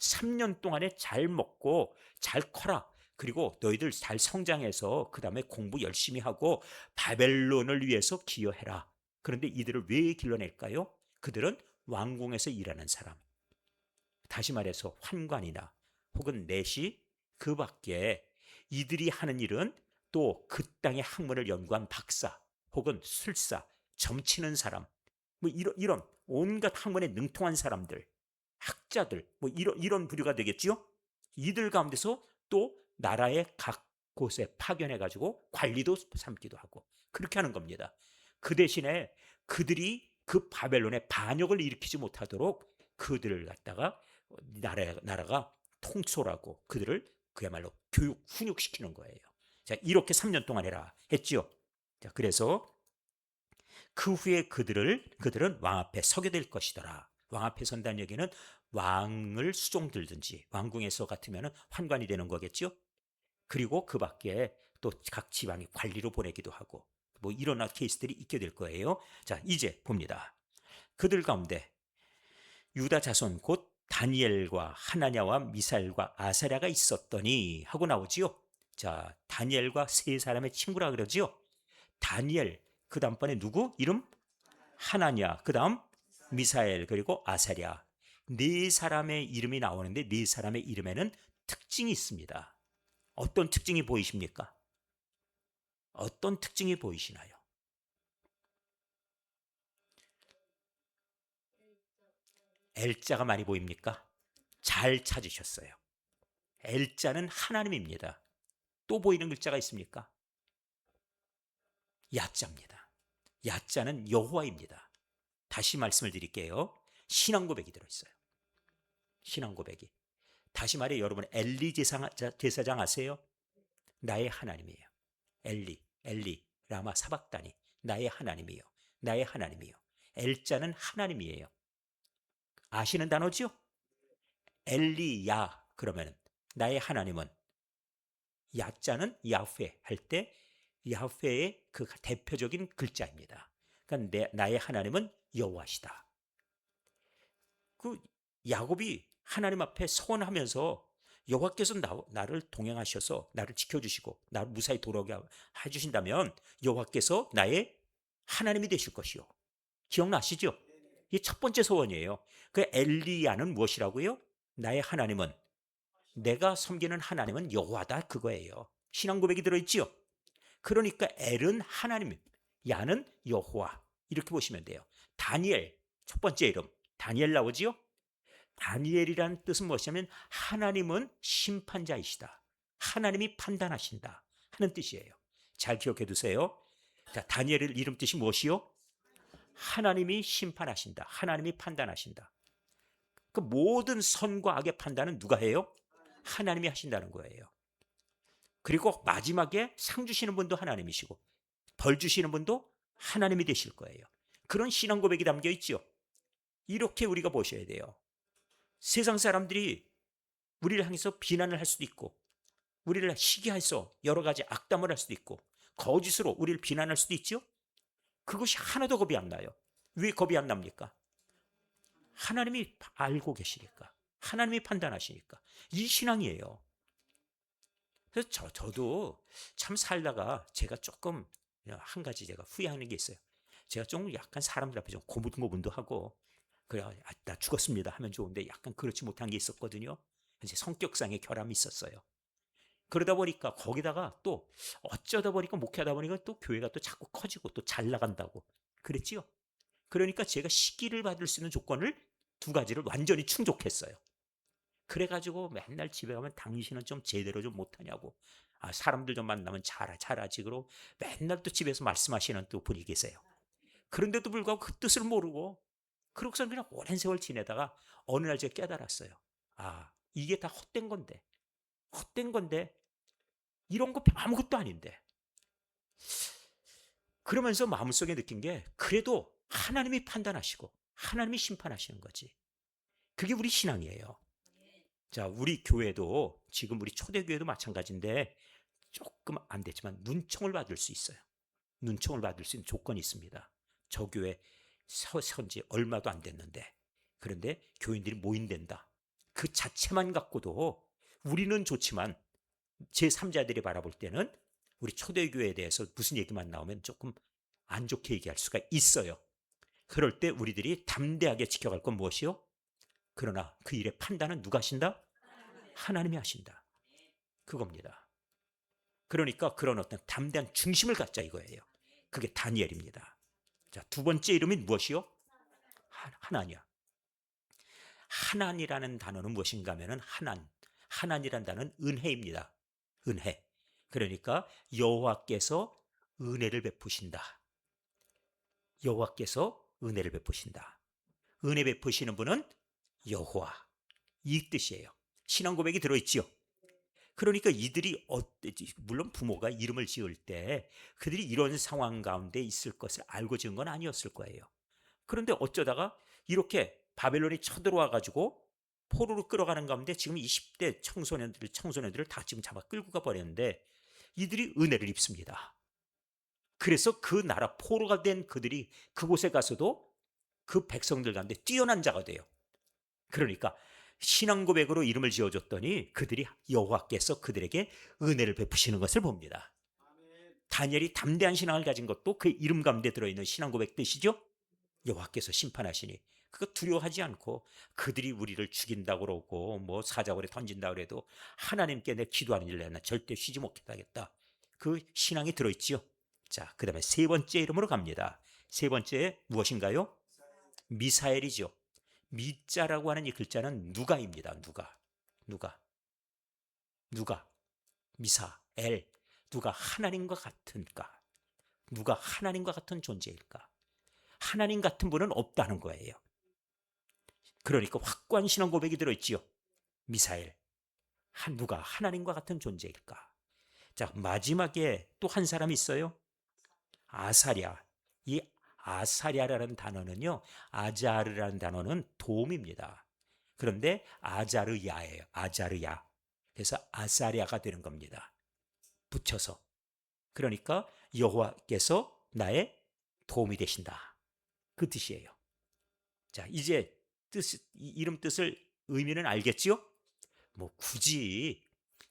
3년 동안에 잘 먹고 잘 커라. 그리고 너희들 잘 성장해서 그 다음에 공부 열심히 하고 바벨론을 위해서 기여해라. 그런데 이들을 왜 길러낼까요? 그들은 왕궁에서 일하는 사람. 다시 말해서 환관이나 혹은 내시 그 밖에 이들이 하는 일은 또 그 땅의 학문을 연구한 박사 혹은 술사, 점치는 사람, 뭐 이런 온갖 학문에 능통한 사람들, 학자들, 뭐 이런 부류가 되겠지요. 이들 가운데서 또 나라의 각 곳에 파견해 가지고 관리도 삼기도 하고 그렇게 하는 겁니다. 그 대신에 그들이 그 바벨론의 반역을 일으키지 못하도록 그들을 갖다가 나라가 통솔하고 그들을 그야말로 교육 훈육시키는 거예요. 자, 이렇게 3년 동안 해라 했지요. 자, 그래서 그 후에 그들은 왕 앞에 서게 될 것이더라. 왕 앞에 선다는 얘기는 왕을 수종들든지 왕궁에서 같으면 환관이 되는 거겠죠. 그리고 그 밖에 또 각 지방의 관리로 보내기도 하고 뭐 이런 케이스들이 있게 될 거예요. 자, 이제 봅니다. 그들 가운데 유다 자손 곧 다니엘과 하나냐와 미사엘과 아사랴가 있었더니 하고 나오지요. 자, 다니엘과 세 사람의 친구라 그러지요. 다니엘, 그 다음번에 누구? 이름? 하나냐, 그 다음 미사엘, 그리고 아사랴. 네 사람의 이름이 나오는데 네 사람의 이름에는 특징이 있습니다. 어떤 특징이 보이십니까? 어떤 특징이 보이시나요? L자가 많이 보입니까? 잘 찾으셨어요. L자는 하나님입니다. 또 보이는 글자가 있습니까? 야자입니다. 야자는 여호와입니다. 다시 말씀을 드릴게요. 신앙 고백이 들어있어요. 신앙 고백이. 다시 말해 여러분 엘리 제사장 아세요? 나의 하나님이에요. 엘리 라마 사박다니 나의 하나님이요. 나의 하나님이요. 엘자는 하나님이에요. 아시는 단어죠? 엘리야 그러면 나의 하나님은 야자는 야훼 할 때 야훼의 그 대표적인 글자입니다. 그러니까 나의 하나님은 여호와시다. 그 야곱이 하나님 앞에 서원하면서 여호와께서 나를 동행하셔서 나를 지켜주시고 나를 무사히 돌아오게 해주신다면 여호와께서 나의 하나님이 되실 것이요. 기억나시죠? 이 첫 번째 소원이에요. 그 엘리야는 무엇이라고요? 나의 하나님은 내가 섬기는 하나님은 여호와다 그거예요. 신앙 고백이 들어있지요. 그러니까 엘은 하나님, 야는 여호와 이렇게 보시면 돼요. 다니엘 첫 번째 이름 다니엘 나오지요. 다니엘이란 뜻은 무엇이냐면 하나님은 심판자이시다. 하나님이 판단하신다 하는 뜻이에요. 잘 기억해 두세요. 자, 다니엘의 이름 뜻이 무엇이요? 하나님이 심판하신다. 하나님이 판단하신다. 그 모든 선과 악의 판단은 누가 해요? 하나님이 하신다는 거예요. 그리고 마지막에 상 주시는 분도 하나님이시고 벌 주시는 분도 하나님이 되실 거예요. 그런 신앙 고백이 담겨 있죠. 이렇게 우리가 보셔야 돼요. 세상 사람들이 우리를 향해서 비난을 할 수도 있고 우리를 시기해서 여러 가지 악담을 할 수도 있고 거짓으로 우리를 비난할 수도 있죠. 그것이 하나도 겁이 안 나요. 왜 겁이 안 납니까? 하나님이 알고 계시니까. 하나님이 판단하시니까. 이 신앙이에요. 그래서 저도 참 살다가 제가 조금 한 가지 제가 후회하는 게 있어요. 제가 좀 약간 사람들 앞에 좀 고분고분도 하고 그래 나 죽었습니다 하면 좋은데 약간 그렇지 못한 게 있었거든요. 이제 성격상의 결함이 있었어요. 그러다 보니까 거기다가 또 어쩌다 보니까 목회하다 보니까 또 교회가 또 자꾸 커지고 또 잘 나간다고 그랬지요. 그러니까 제가 시기를 받을 수 있는 조건을 두 가지를 완전히 충족했어요. 그래가지고 맨날 집에 가면 당신은 좀 제대로 좀 못하냐고 사람들 좀 만나면 잘하지 그러고 맨날 또 집에서 말씀하시는 또 분이 계세요. 그런데도 불구하고 그 뜻을 모르고 그러고서 그냥 오랜 세월 지내다가 어느 날 제가 깨달았어요. 이게 다 헛된 건데 이런 거 아무것도 아닌데 그러면서 마음속에 느낀 게 그래도 하나님이 판단하시고 하나님이 심판하시는 거지. 그게 우리 신앙이에요. 자, 우리 교회도 지금 우리 초대교회도 마찬가지인데 조금 안 됐지만 눈총을 받을 수 있어요. 눈총을 받을 수 있는 조건이 있습니다. 저 교회 선지 얼마도 안 됐는데 그런데 교인들이 모인댄다. 그 자체만 갖고도 우리는 좋지만 제3자들이 바라볼 때는 우리 초대교회에 대해서 무슨 얘기만 나오면 조금 안 좋게 얘기할 수가 있어요. 그럴 때 우리들이 담대하게 지켜갈 건 무엇이요? 그러나 그 일의 판단은 누가 하신다? 하나님이 하신다. 그겁니다. 그러니까 그런 어떤 담대한 중심을 갖자 이거예요. 그게 다니엘입니다. 자, 두 번째 이름이 무엇이요? 하나냐. 하나니라는 단어는 무엇인가 하면은 하나니라는 단어는 은혜입니다. 은혜. 그러니까 여호와께서 은혜를 베푸신다. 여호와께서 은혜를 베푸신다. 은혜 베푸시는 분은 여호와. 이 뜻이에요. 신앙 고백이 들어있지요. 그러니까 이들이 물론 부모가 이름을 지을 때 그들이 이런 상황 가운데 있을 것을 알고 지은 건 아니었을 거예요. 그런데 어쩌다가 이렇게 바벨론이 쳐들어와 가지고 포로로 끌어가는 가운데 지금 20대 청소년들을 다 지금 잡아 끌고 가버렸는데 이들이 은혜를 입습니다. 그래서 그 나라 포로가 된 그들이 그곳에 가서도 그 백성들 가운데 뛰어난 자가 돼요. 그러니까 신앙 고백으로 이름을 지어줬더니 그들이 여호와께서 그들에게 은혜를 베푸시는 것을 봅니다. 다니엘이 담대한 신앙을 가진 것도 그 이름 가운데 들어있는 신앙 고백 뜻이죠. 여호와께서 심판하시니 그거 두려워하지 않고 그들이 우리를 죽인다고 그러고 뭐 사자굴에 던진다고 그래도 하나님께 내 기도하는 일을 나 절대 쉬지 못하겠다. 그 신앙이 들어있지요. 자, 그 다음에 세 번째 이름으로 갑니다. 세 번째 무엇인가요? 미사엘이죠. 미자라고 하는 이 글자는 누가입니다. 누가 미사엘. 누가 하나님과 같은가? 누가 하나님과 같은 존재일까? 하나님 같은 분은 없다는 거예요. 그러니까 확고한 신앙 고백이 들어있지요. 미사엘. 누가 하나님과 같은 존재일까? 자, 마지막에 또 한 사람이 있어요. 아사랴. 이 아사랴라는 단어는요, 아자르라는 단어는 도움입니다. 그런데 아자르야예요. 아자르야. 그래서 아사랴가 되는 겁니다. 붙여서. 그러니까 여호와께서 나의 도움이 되신다. 그 뜻이에요. 자, 이제 이름 뜻을 의미는 알겠지요? 뭐 굳이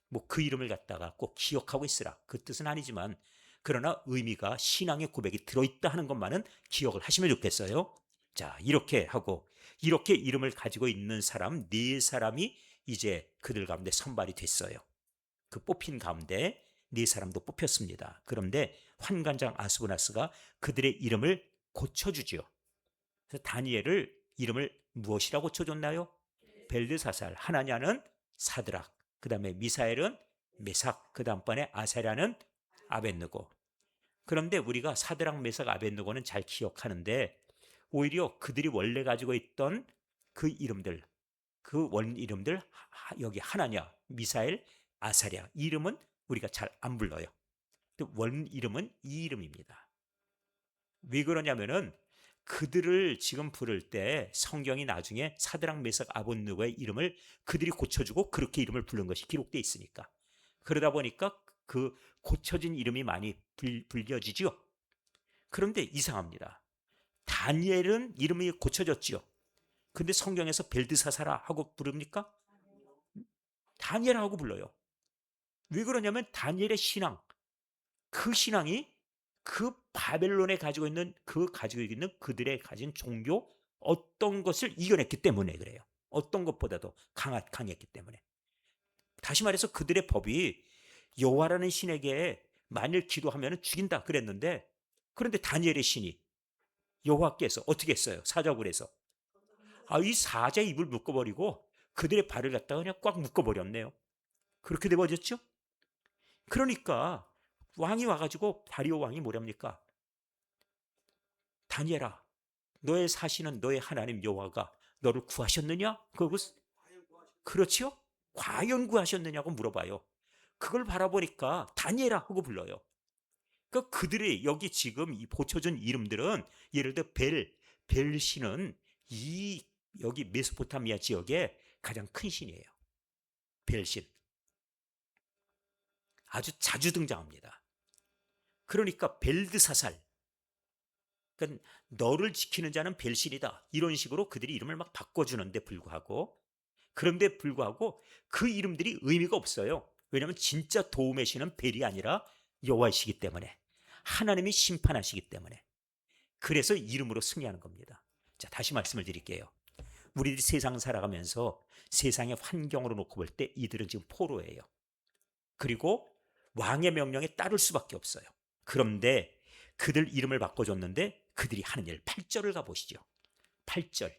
뭐 그 이름을 갖다가 꼭 기억하고 있으라 그 뜻은 아니지만 그러나 의미가 신앙의 고백이 들어있다 하는 것만은 기억을 하시면 좋겠어요. 자, 이렇게 하고 이렇게 이름을 가지고 있는 사람 네 사람이 이제 그들 가운데 선발이 됐어요. 그 뽑힌 가운데 네 사람도 뽑혔습니다. 그런데 환관장 아스고나스가 그들의 이름을 고쳐주죠. 그래서 다니엘을 이름을 무엇이라고 고쳐줬나요? 벨드사살. 하나냐는 사드락. 그 다음에 미사엘은 메삭. 그 다음번에 아세라는 아벳느고. 그런데 우리가 사드락, 메삭, 아벳느고는 잘 기억하는데 오히려 그들이 원래 가지고 있던 그 이름들, 그 원 이름들 여기 하나냐, 미사엘, 아사랴 이름은 우리가 잘 안 불러요. 원 이름은 이 이름입니다. 왜 그러냐면은 그들을 지금 부를 때 성경이 나중에 사드락, 메삭, 아벳느고의 이름을 그들이 고쳐주고 그렇게 이름을 부른 것이 기록되어 있으니까. 그러다 보니까 그 고쳐진 이름이 많이 불려지죠. 그런데 이상합니다. 다니엘은 이름이 고쳐졌지요. 근데 성경에서 벨드사사라 하고 부릅니까? 다니엘 하고 불러요. 왜 그러냐면 다니엘의 신앙, 그 신앙이 그 바벨론에 가지고 있는 그들의 가진 종교 어떤 것을 이겨냈기 때문에 그래요. 어떤 것보다도 강했기 때문에. 다시 말해서 그들의 법이 여호와라는 신에게 만일 기도하면 죽인다 그랬는데 그런데 다니엘의 신이 여호와께서 어떻게 했어요? 사자굴에서 이 사자의 입을 묶어버리고 그들의 발을 갖다가 그냥 꽉 묶어버렸네요. 그렇게 돼버렸죠? 그러니까 왕이 와가지고 다리오 왕이 뭐랍니까? 다니엘아, 너의 사시는 너의 하나님 여호와가 너를 구하셨느냐? 그렇지요? 과연 구하셨느냐고 물어봐요. 그걸 바라보니까 다니엘아 하고 불러요. 그러니까 그들의 여기 지금 이 보쳐준 이름들은 예를 들어 벨 신은 이 여기 메소포타미아 지역의 가장 큰 신이에요. 벨신. 아주 자주 등장합니다. 그러니까 벨드사살. 그러니까 너를 지키는 자는 벨신이다. 이런 식으로 그들이 이름을 막 바꿔주는데 불구하고 그런데 불구하고 그 이름들이 의미가 없어요. 왜냐하면 진짜 도움의 신은 벨이 아니라 여호와이시기 때문에 하나님이 심판하시기 때문에 그래서 이름으로 승리하는 겁니다. 자, 다시 말씀을 드릴게요. 우리들이 세상 살아가면서 세상의 환경으로 놓고 볼 때 이들은 지금 포로예요. 그리고 왕의 명령에 따를 수밖에 없어요. 그런데 그들 이름을 바꿔줬는데 그들이 하는 일 8절을 가보시죠. 8절.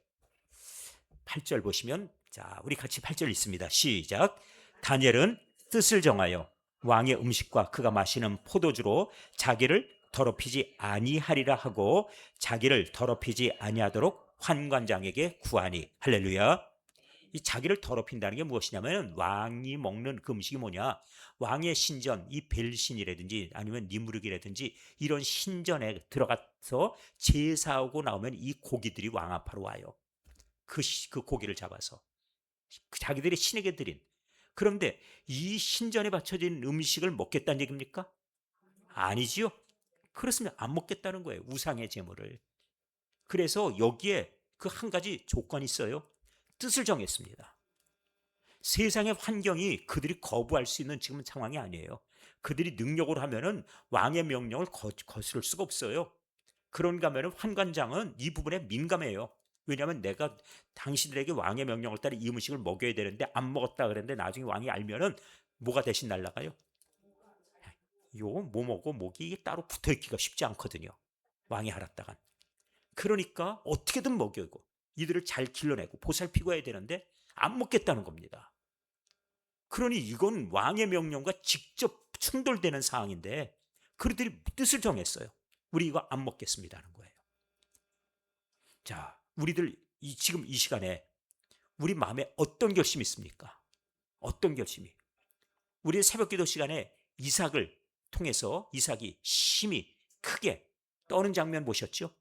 8절 보시면, 자, 우리 같이 8절 읽습니다. 시작. 다니엘은 뜻을 정하여 왕의 음식과 그가 마시는 포도주로 자기를 더럽히지 아니하리라 하고 자기를 더럽히지 아니하도록 환관장에게 구하니. 할렐루야. 이 자기를 더럽힌다는 게 무엇이냐면 왕이 먹는 그 음식이 뭐냐, 왕의 신전, 이 벨신이라든지 아니면 니무르기라든지 이런 신전에 들어가서 제사하고 나오면 이 고기들이 왕 앞으로 와요. 그 고기를 잡아서 자기들이 신에게 드린. 그런데 이 신전에 바쳐진 음식을 먹겠다는 얘기입니까? 아니지요. 그렇습니다. 안 먹겠다는 거예요. 우상의 제물을. 그래서 여기에 그 한 가지 조건이 있어요. 뜻을 정했습니다. 세상의 환경이 그들이 거부할 수 있는 지금 상황이 아니에요. 그들이 능력으로 하면은 왕의 명령을 거스를 수가 없어요. 그런가 하면 환관장은 이 부분에 민감해요. 왜냐하면 내가 당신들에게 왕의 명령을 따라 이 음식을 먹여야 되는데 안 먹었다 그랬는데 나중에 왕이 알면은 뭐가 대신 날아가요? 요 몸하고 목이 따로 붙어있기가 쉽지 않거든요. 왕이 알았다간. 그러니까 어떻게든 먹이고 이들을 잘 길러내고 보살피고 해야 되는데 안 먹겠다는 겁니다. 그러니 이건 왕의 명령과 직접 충돌되는 상황인데 그들이 뜻을 정했어요. 우리 이거 안 먹겠습니다 하는 거예요. 자, 우리들 지금 이 시간에 우리 마음에 어떤 결심이 있습니까? 어떤 결심이? 우리 새벽기도 시간에 이삭을 통해서 이삭이 심히 크게 떠는 장면 보셨죠?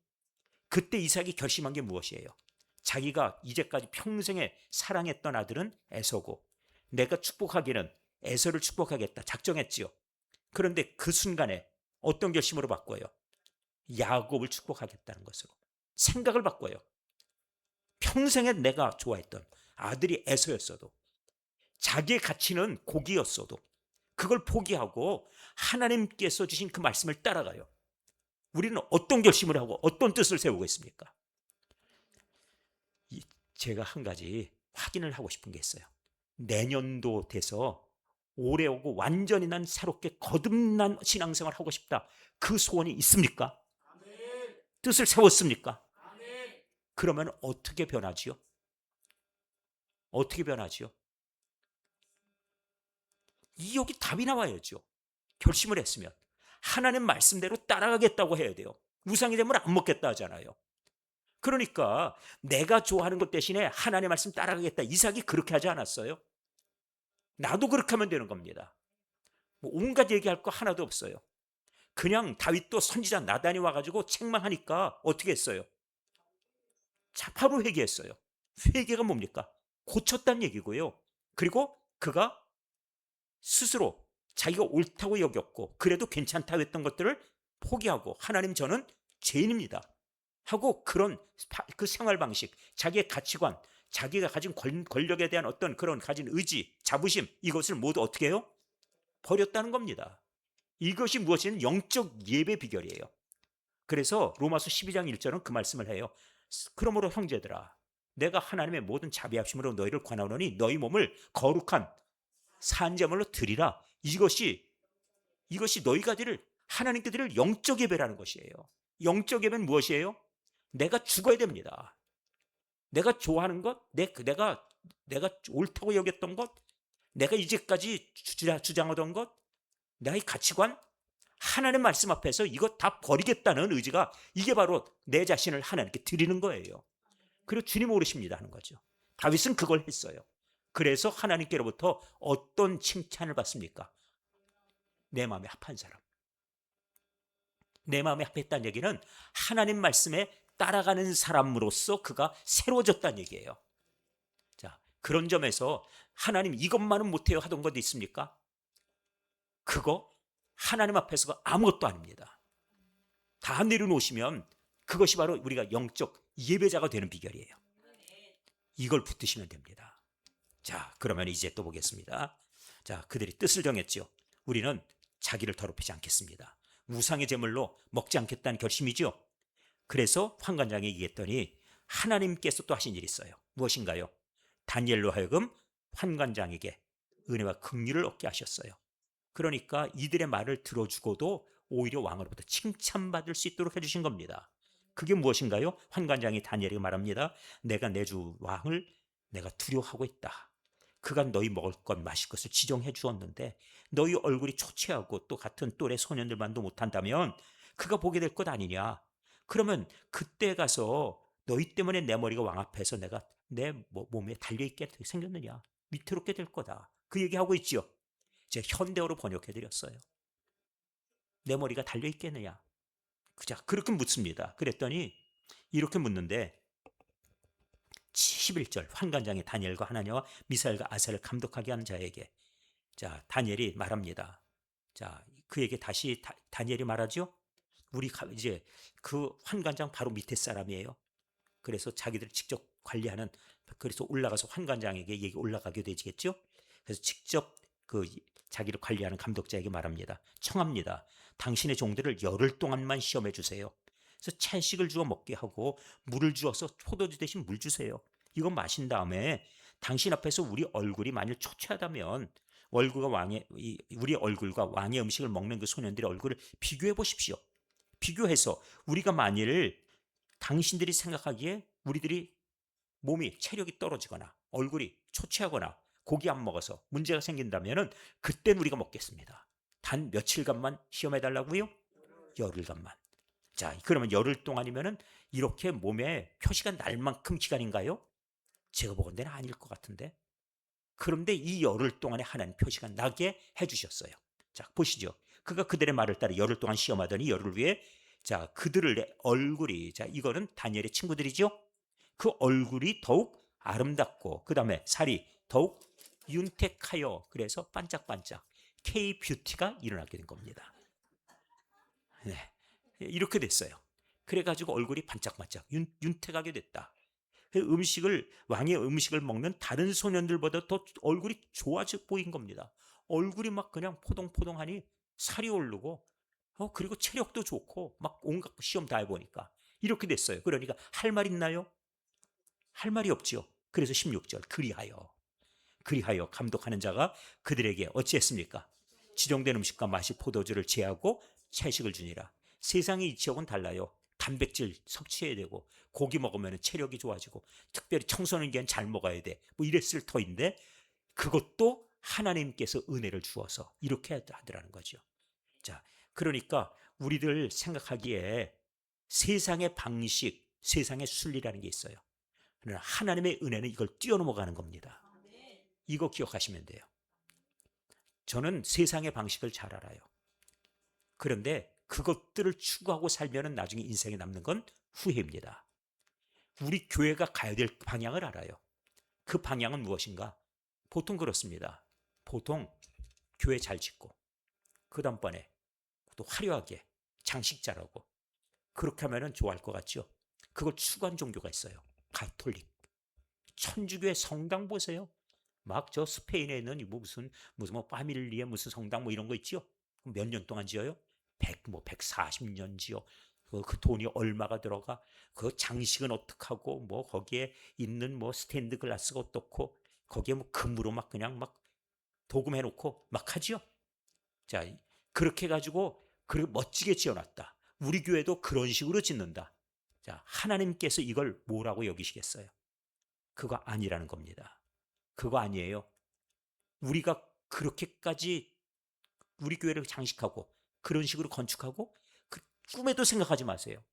그때 이삭이 결심한 게 무엇이에요? 자기가 이제까지 평생에 사랑했던 아들은 에서고 내가 축복하기는 에서를 축복하겠다 작정했지요. 그런데 그 순간에 어떤 결심으로 바꿔요? 야곱을 축복하겠다는 것으로 생각을 바꿔요. 평생에 내가 좋아했던 아들이 에서였어도 자기의 가치는 고기였어도 그걸 포기하고 하나님께서 주신 그 말씀을 따라가요. 우리는 어떤 결심을 하고 어떤 뜻을 세우고 있습니까? 제가 한 가지 확인을 하고 싶은 게 있어요. 내년도 돼서 올해 오고 완전히 난 새롭게 거듭난 신앙생활을 하고 싶다. 그 소원이 있습니까? 뜻을 세웠습니까? 그러면 어떻게 변하지요? 어떻게 변하지요? 여기 답이 나와야죠. 결심을 했으면 하나님 말씀대로 따라가겠다고 해야 돼요. 우상이 되면 안 먹겠다 하잖아요. 그러니까 내가 좋아하는 것 대신에 하나님의 말씀 따라가겠다. 이삭이 그렇게 하지 않았어요? 나도 그렇게 하면 되는 겁니다. 뭐 온갖 얘기할 거 하나도 없어요. 그냥 다윗도 선지자 나단이 와가지고 책만 하니까 어떻게 했어요? 바로 회개했어요. 회개가 뭡니까? 고쳤다는 얘기고요. 그리고 그가 스스로 자기가 옳다고 여겼고 그래도 괜찮다고 했던 것들을 포기하고 하나님 저는 죄인입니다 하고 그런 그 생활 방식, 자기의 가치관, 자기가 가진 권력에 대한 어떤 그런 가진 의지, 자부심 이것을 모두 어떻게 해요? 버렸다는 겁니다. 이것이 무엇이든 영적 예배 비결이에요. 그래서 로마서 12장 1절은 그 말씀을 해요. 그러므로 형제들아 내가 하나님의 모든 자비하심으로 너희를 권하노니 너희 몸을 거룩한 산제물로 드리라. 이것이 너희가 드릴 하나님께 드릴 영적 예배라는 것이에요. 영적 예배는 무엇이에요? 내가 죽어야 됩니다. 내가 좋아하는 것, 내가 옳다고 여겼던 것, 내가 이제까지 주장하던 것, 나의 가치관, 하나님 말씀 앞에서 이것 다 버리겠다는 의지가 이게 바로 내 자신을 하나님께 드리는 거예요. 그리고 주님 오르십니다 하는 거죠. 다윗은 그걸 했어요. 그래서 하나님께로부터 어떤 칭찬을 받습니까? 내 마음에 합한 사람. 내 마음에 합했다는 얘기는 하나님 말씀에 따라가는 사람으로서 그가 새로워졌다는 얘기예요. 자, 그런 점에서 하나님 이것만은 못해요 하던 것도 있습니까? 그거 하나님 앞에서가 아무것도 아닙니다. 다 내려놓으시면 그것이 바로 우리가 영적 예배자가 되는 비결이에요. 이걸 붙드시면 됩니다. 자, 그러면 이제 또 보겠습니다. 자, 그들이 뜻을 정했죠. 우리는 자기를 더럽히지 않겠습니다. 우상의 제물로 먹지 않겠다는 결심이죠. 그래서 환관장에 얘기했더니 하나님께서 또 하신 일이 있어요. 무엇인가요? 다니엘로 하여금 환관장에게 은혜와 긍휼을 얻게 하셨어요. 그러니까 이들의 말을 들어주고도 오히려 왕으로부터 칭찬받을 수 있도록 해주신 겁니다. 그게 무엇인가요? 환관장이 다니엘에게 말합니다. 내가 내 주 왕을 내가 두려워하고 있다. 그가 너희 먹을 것 마실 것을 지정해 주었는데 너희 얼굴이 초췌하고 또 같은 또래 소년들만도 못한다면 그가 보게 될 것 아니냐. 그러면 그때 가서 너희 때문에 내 머리가 왕 앞에서 내가 내 몸에 달려있게 생겼느냐. 위태롭게 될 거다. 그 얘기하고 있죠. 이제 현대어로 번역해 드렸어요. 내 머리가 달려있겠느냐. 자, 그렇게 묻습니다. 그랬더니 이렇게 묻는데 11절 환관장의 다니엘과 하나냐와 미사엘과 아사를 감독하게 한 자에게 자 다니엘이 말합니다. 자 그에게 다시 다니엘이 말하죠. 우리 이제 그 환관장 바로 밑에 사람이에요. 그래서 자기들 직접 관리하는 그래서 올라가서 환관장에게 얘기 올라가게 되겠죠. 그래서 직접 그 자기를 관리하는 감독자에게 말합니다. 청합니다. 당신의 종들을 열흘 동안만 시험해 주세요. 그래서 채식을 주어 먹게 하고 물을 주어서 포도주 대신 물 주세요. 이거 마신 다음에 당신 앞에서 우리 얼굴이 만일 초췌하다면 우리 얼굴과 왕의 음식을 먹는 그 소년들의 얼굴을 비교해 보십시오. 비교해서 우리가 만일 당신들이 생각하기에 우리들이 몸이 체력이 떨어지거나 얼굴이 초췌하거나 고기 안 먹어서 문제가 생긴다면 그땐 우리가 먹겠습니다. 단 며칠간만 시험해 달라고요? 열흘간만. 자, 그러면 열흘 동안이면은 이렇게 몸에 표시가 날 만큼 기간인가요? 제가 보건대는 아닐 것 같은데. 그런데 이 열흘 동안에 하나님 표시가 나게 해주셨어요. 자, 보시죠. 그가 그들의 말을 따라 열흘 동안 시험하더니 열흘 후에 자, 그들의 얼굴이 자, 이거는 다니엘의 친구들이죠. 그 얼굴이 더욱 아름답고 그 다음에 살이 더욱 윤택하여 그래서 반짝반짝 K-뷰티가 일어나게 된 겁니다. 네, 이렇게 됐어요. 그래가지고 얼굴이 반짝반짝 윤택하게 됐다. 왕의 음식을 먹는 다른 소년들보다 더 얼굴이 좋아져 보인 겁니다. 얼굴이 막 그냥 포동포동하니 살이 오르고 그리고 체력도 좋고 막 온갖 시험 다 해보니까 이렇게 됐어요. 그러니까 할 말 있나요? 할 말이 없죠. 그래서 16절 그리하여 감독하는 자가 그들에게 어찌했습니까? 지정된 음식과 맛이 포도주를 제하고 채식을 주니라. 세상의 이 지역은 달라요. 단백질 섭취해야 되고 고기 먹으면 체력이 좋아지고 특별히 청소년기엔 잘 먹어야 돼. 뭐 이랬을 터인데 그것도 하나님께서 은혜를 주어서 이렇게 하더라는 거죠. 자, 그러니까 우리들 생각하기에 세상의 방식, 세상의 순리라는 게 있어요. 그러나 하나님의 은혜는 이걸 뛰어넘어가는 겁니다. 이거 기억하시면 돼요. 저는 세상의 방식을 잘 알아요. 그런데 그것들을 추구하고 살면 나중에 인생에 남는 건 후회입니다. 우리 교회가 가야 될 방향을 알아요. 그 방향은 무엇인가? 보통 그렇습니다. 보통 교회 잘 짓고 그 다음번에 또 화려하게 장식 잘하고 그렇게 하면 좋아할 것 같죠? 그걸 추구한 종교가 있어요. 가톨릭. 천주교의 성당 보세요. 막 저 스페인에 있는 무슨 뭐 파밀리에 무슨 성당 뭐 이런 거 있죠? 몇 년 동안 지어요? 140년 지어. 그 돈이 얼마가 들어가? 그 장식은 어떡하고 뭐 거기에 있는 뭐 스테인드 글라스가 어떻고 거기에 뭐 금으로 막 그냥 막 도금해 놓고 막 하죠. 자, 그렇게 해가지고 그리고 멋지게 지어놨다. 우리 교회도 그런 식으로 짓는다. 자, 하나님께서 이걸 뭐라고 여기시겠어요? 그거 아니라는 겁니다. 그거 아니에요. 우리가 그렇게까지 우리 교회를 장식하고 그런 식으로 건축하고 그 꿈에도 생각하지 마세요.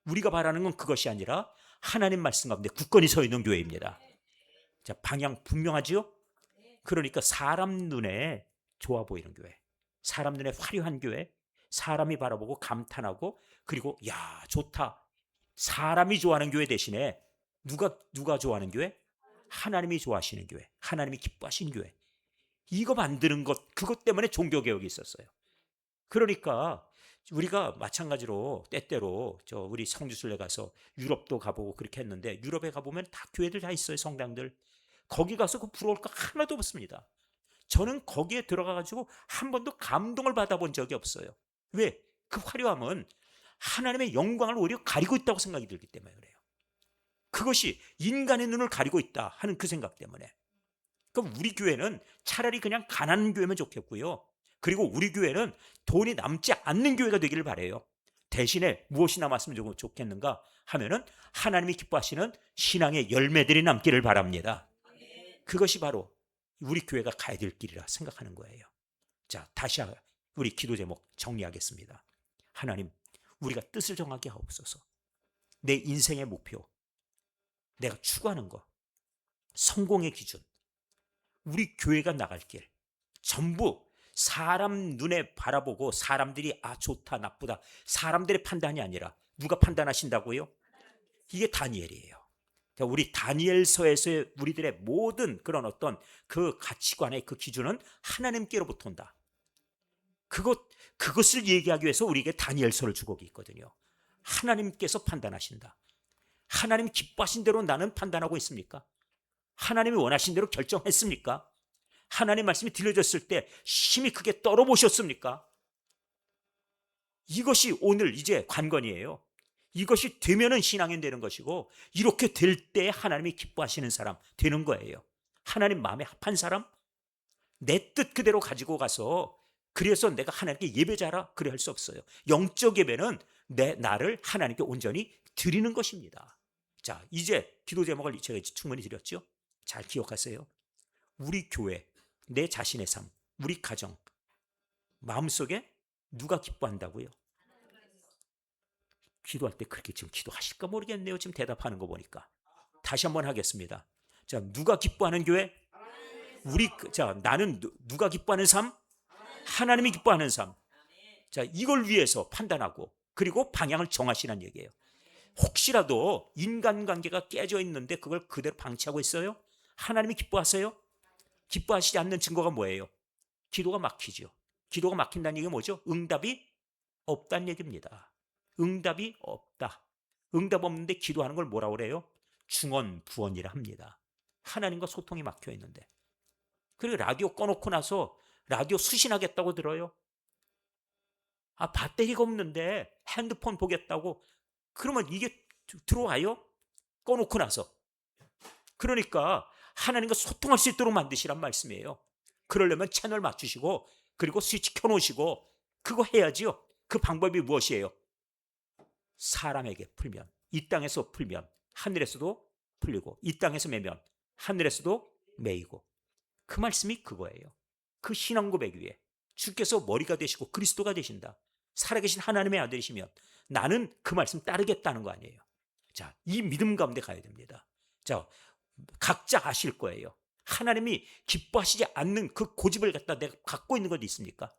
우리가 바라는 건 그것이 아니라 하나님 말씀 가운데 굳건히 서 있는 교회입니다. 자, 방향 분명하지요? 그러니까 사람 눈에 좋아 보이는 교회, 사람 눈에 화려한 교회, 사람이 바라보고 감탄하고 그리고 야 좋다. 사람이 좋아하는 교회 대신에 누가 좋아하는 교회? 하나님이 좋아하시는 교회, 하나님이 기뻐하시는 교회. 이거 만드는 것 그것 때문에 종교개혁이 있었어요. 그러니까 우리가 마찬가지로 때때로 우리 성지순례 가서 유럽도 가보고 그렇게 했는데 유럽에 가보면 다 교회들 다 있어요. 성당들. 거기 가서 그 부러울 거 하나도 없습니다. 저는 거기에 들어가가지고 한 번도 감동을 받아본 적이 없어요. 왜? 그 화려함은 하나님의 영광을 오히려 가리고 있다고 생각이 들기 때문에 그래요. 그것이 인간의 눈을 가리고 있다 하는 그 생각 때문에. 그럼 우리 교회는 차라리 그냥 가난한 교회면 좋겠고요. 그리고 우리 교회는 돈이 남지 않는 교회가 되기를 바라요. 대신에 무엇이 남았으면 좋겠는가 하면은 하나님이 기뻐하시는 신앙의 열매들이 남기를 바랍니다. 그것이 바로 우리 교회가 가야 될 길이라 생각하는 거예요. 자, 다시 우리 기도 제목 정리하겠습니다. 하나님, 우리가 뜻을 정하게 하옵소서. 내 인생의 목표, 내가 추구하는 것, 성공의 기준, 우리 교회가 나갈 길, 전부 사람 눈에 바라보고 사람들이 좋다 나쁘다 사람들의 판단이 아니라 누가 판단하신다고요? 이게 다니엘이에요. 우리 다니엘서에서 우리들의 모든 그런 어떤 그 가치관의 그 기준은 하나님께로부터 온다. 그것을 얘기하기 위해서 우리에게 다니엘서를 주고 있거든요. 하나님께서 판단하신다. 하나님 기뻐하신 대로 나는 판단하고 있습니까? 하나님이 원하신 대로 결정했습니까? 하나님 말씀이 들려졌을 때 심히 크게 떨어보셨습니까? 이것이 오늘 이제 관건이에요. 이것이 되면은 신앙인 되는 것이고, 이렇게 될 때 하나님이 기뻐하시는 사람 되는 거예요. 하나님 마음에 합한 사람, 내 뜻 그대로 가지고 가서 그래서 내가 하나님께 예배자라 그래 할 수 없어요. 영적 예배는 나를 하나님께 온전히 드리는 것입니다. 자, 이제 기도 제목을 제가 충분히 드렸죠? 잘 기억하세요. 우리 교회, 내 자신의 삶, 우리 가정, 마음속에 누가 기뻐한다고요? 기도할 때 그렇게 지금 기도하실까 모르겠네요. 지금 대답하는 거 보니까. 다시 한번 하겠습니다. 자, 누가 기뻐하는 교회? 나는 누가 기뻐하는 삶? 하나님이 기뻐하는 삶. 자, 이걸 위해서 판단하고 그리고 방향을 정하시라는 얘기예요. 혹시라도 인간관계가 깨져 있는데 그걸 그대로 방치하고 있어요? 하나님이 기뻐하세요? 기뻐하시지 않는 증거가 뭐예요? 기도가 막히죠. 기도가 막힌다는 얘기가 뭐죠? 응답이 없다는 얘기입니다. 응답이 없다. 응답 없는데 기도하는 걸 뭐라고 그래요? 중언부언이라 합니다. 하나님과 소통이 막혀 있는데. 그리고 라디오 꺼놓고 나서 라디오 수신하겠다고 들어요. 배터리가 없는데 핸드폰 보겠다고. 그러면 이게 들어와요? 꺼놓고 나서. 그러니까 하나님과 소통할 수 있도록 만드시란 말씀이에요. 그러려면 채널 맞추시고 그리고 스위치 켜놓으시고 그거 해야지요. 그 방법이 무엇이에요? 사람에게 풀면, 이 땅에서 풀면 하늘에서도 풀리고, 이 땅에서 매면 하늘에서도 매이고. 그 말씀이 그거예요. 그 신앙 고백 위에 주께서 머리가 되시고 그리스도가 되신다. 살아계신 하나님의 아들이시면 나는 그 말씀 따르겠다는 거 아니에요. 자, 이 믿음 가운데 가야 됩니다. 자, 각자 아실 거예요. 하나님이 기뻐하시지 않는 그 고집을 갖다 내가 갖고 있는 것 있습니까?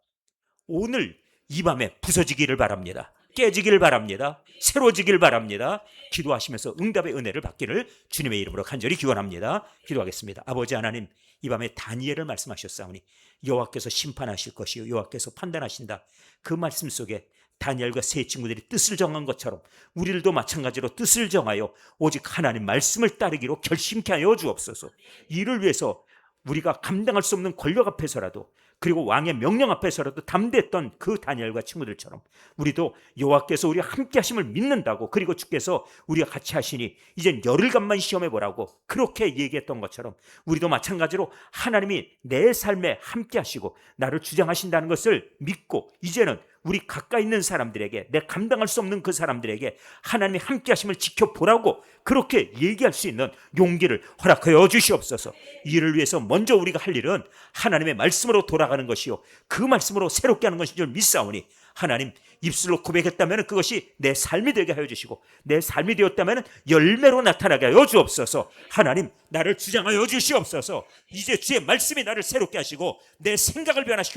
오늘 이 밤에 부서지기를 바랍니다. 깨지기를 바랍니다. 새로지기를 바랍니다. 기도하시면서 응답의 은혜를 받기를 주님의 이름으로 간절히 기원합니다. 기도하겠습니다. 아버지 하나님, 이 밤에 다니엘을 말씀하셨사오니 여호와께서 심판하실 것이요 여호와께서 판단하신다. 그 말씀 속에 다니엘과 세 친구들이 뜻을 정한 것처럼 우리들도 마찬가지로 뜻을 정하여 오직 하나님 말씀을 따르기로 결심케 하여 주옵소서. 이를 위해서 우리가 감당할 수 없는 권력 앞에서라도, 그리고 왕의 명령 앞에서라도 담대했던 그 다니엘과 친구들처럼 우리도 여호와께서 우리와 함께 하심을 믿는다고, 그리고 주께서 우리와 같이 하시니 이젠 열흘간만 시험해 보라고 그렇게 얘기했던 것처럼 우리도 마찬가지로 하나님이 내 삶에 함께 하시고 나를 주장하신다는 것을 믿고, 이제는 우리 가까이 있는 사람들에게, 내 감당할 수 없는 그 사람들에게 하나님이 함께 하심을 지켜보라고 그렇게 얘기할 수 있는 용기를 허락하여 주시옵소서. 이를 위해서 먼저 우리가 할 일은 하나님의 말씀으로 돌아가는 것이요 그 말씀으로 새롭게 하는 것인 줄 믿사오니, 하나님, 입술로 고백했다면 그것이 내 삶이 되게 하여 주시고, 내 삶이 되었다면 열매로 나타나게 하여 주옵소서. 하나님, 나를 주장하여 주시옵소서. 이제 주의 말씀이 나를 새롭게 하시고 내 생각을 변화시켜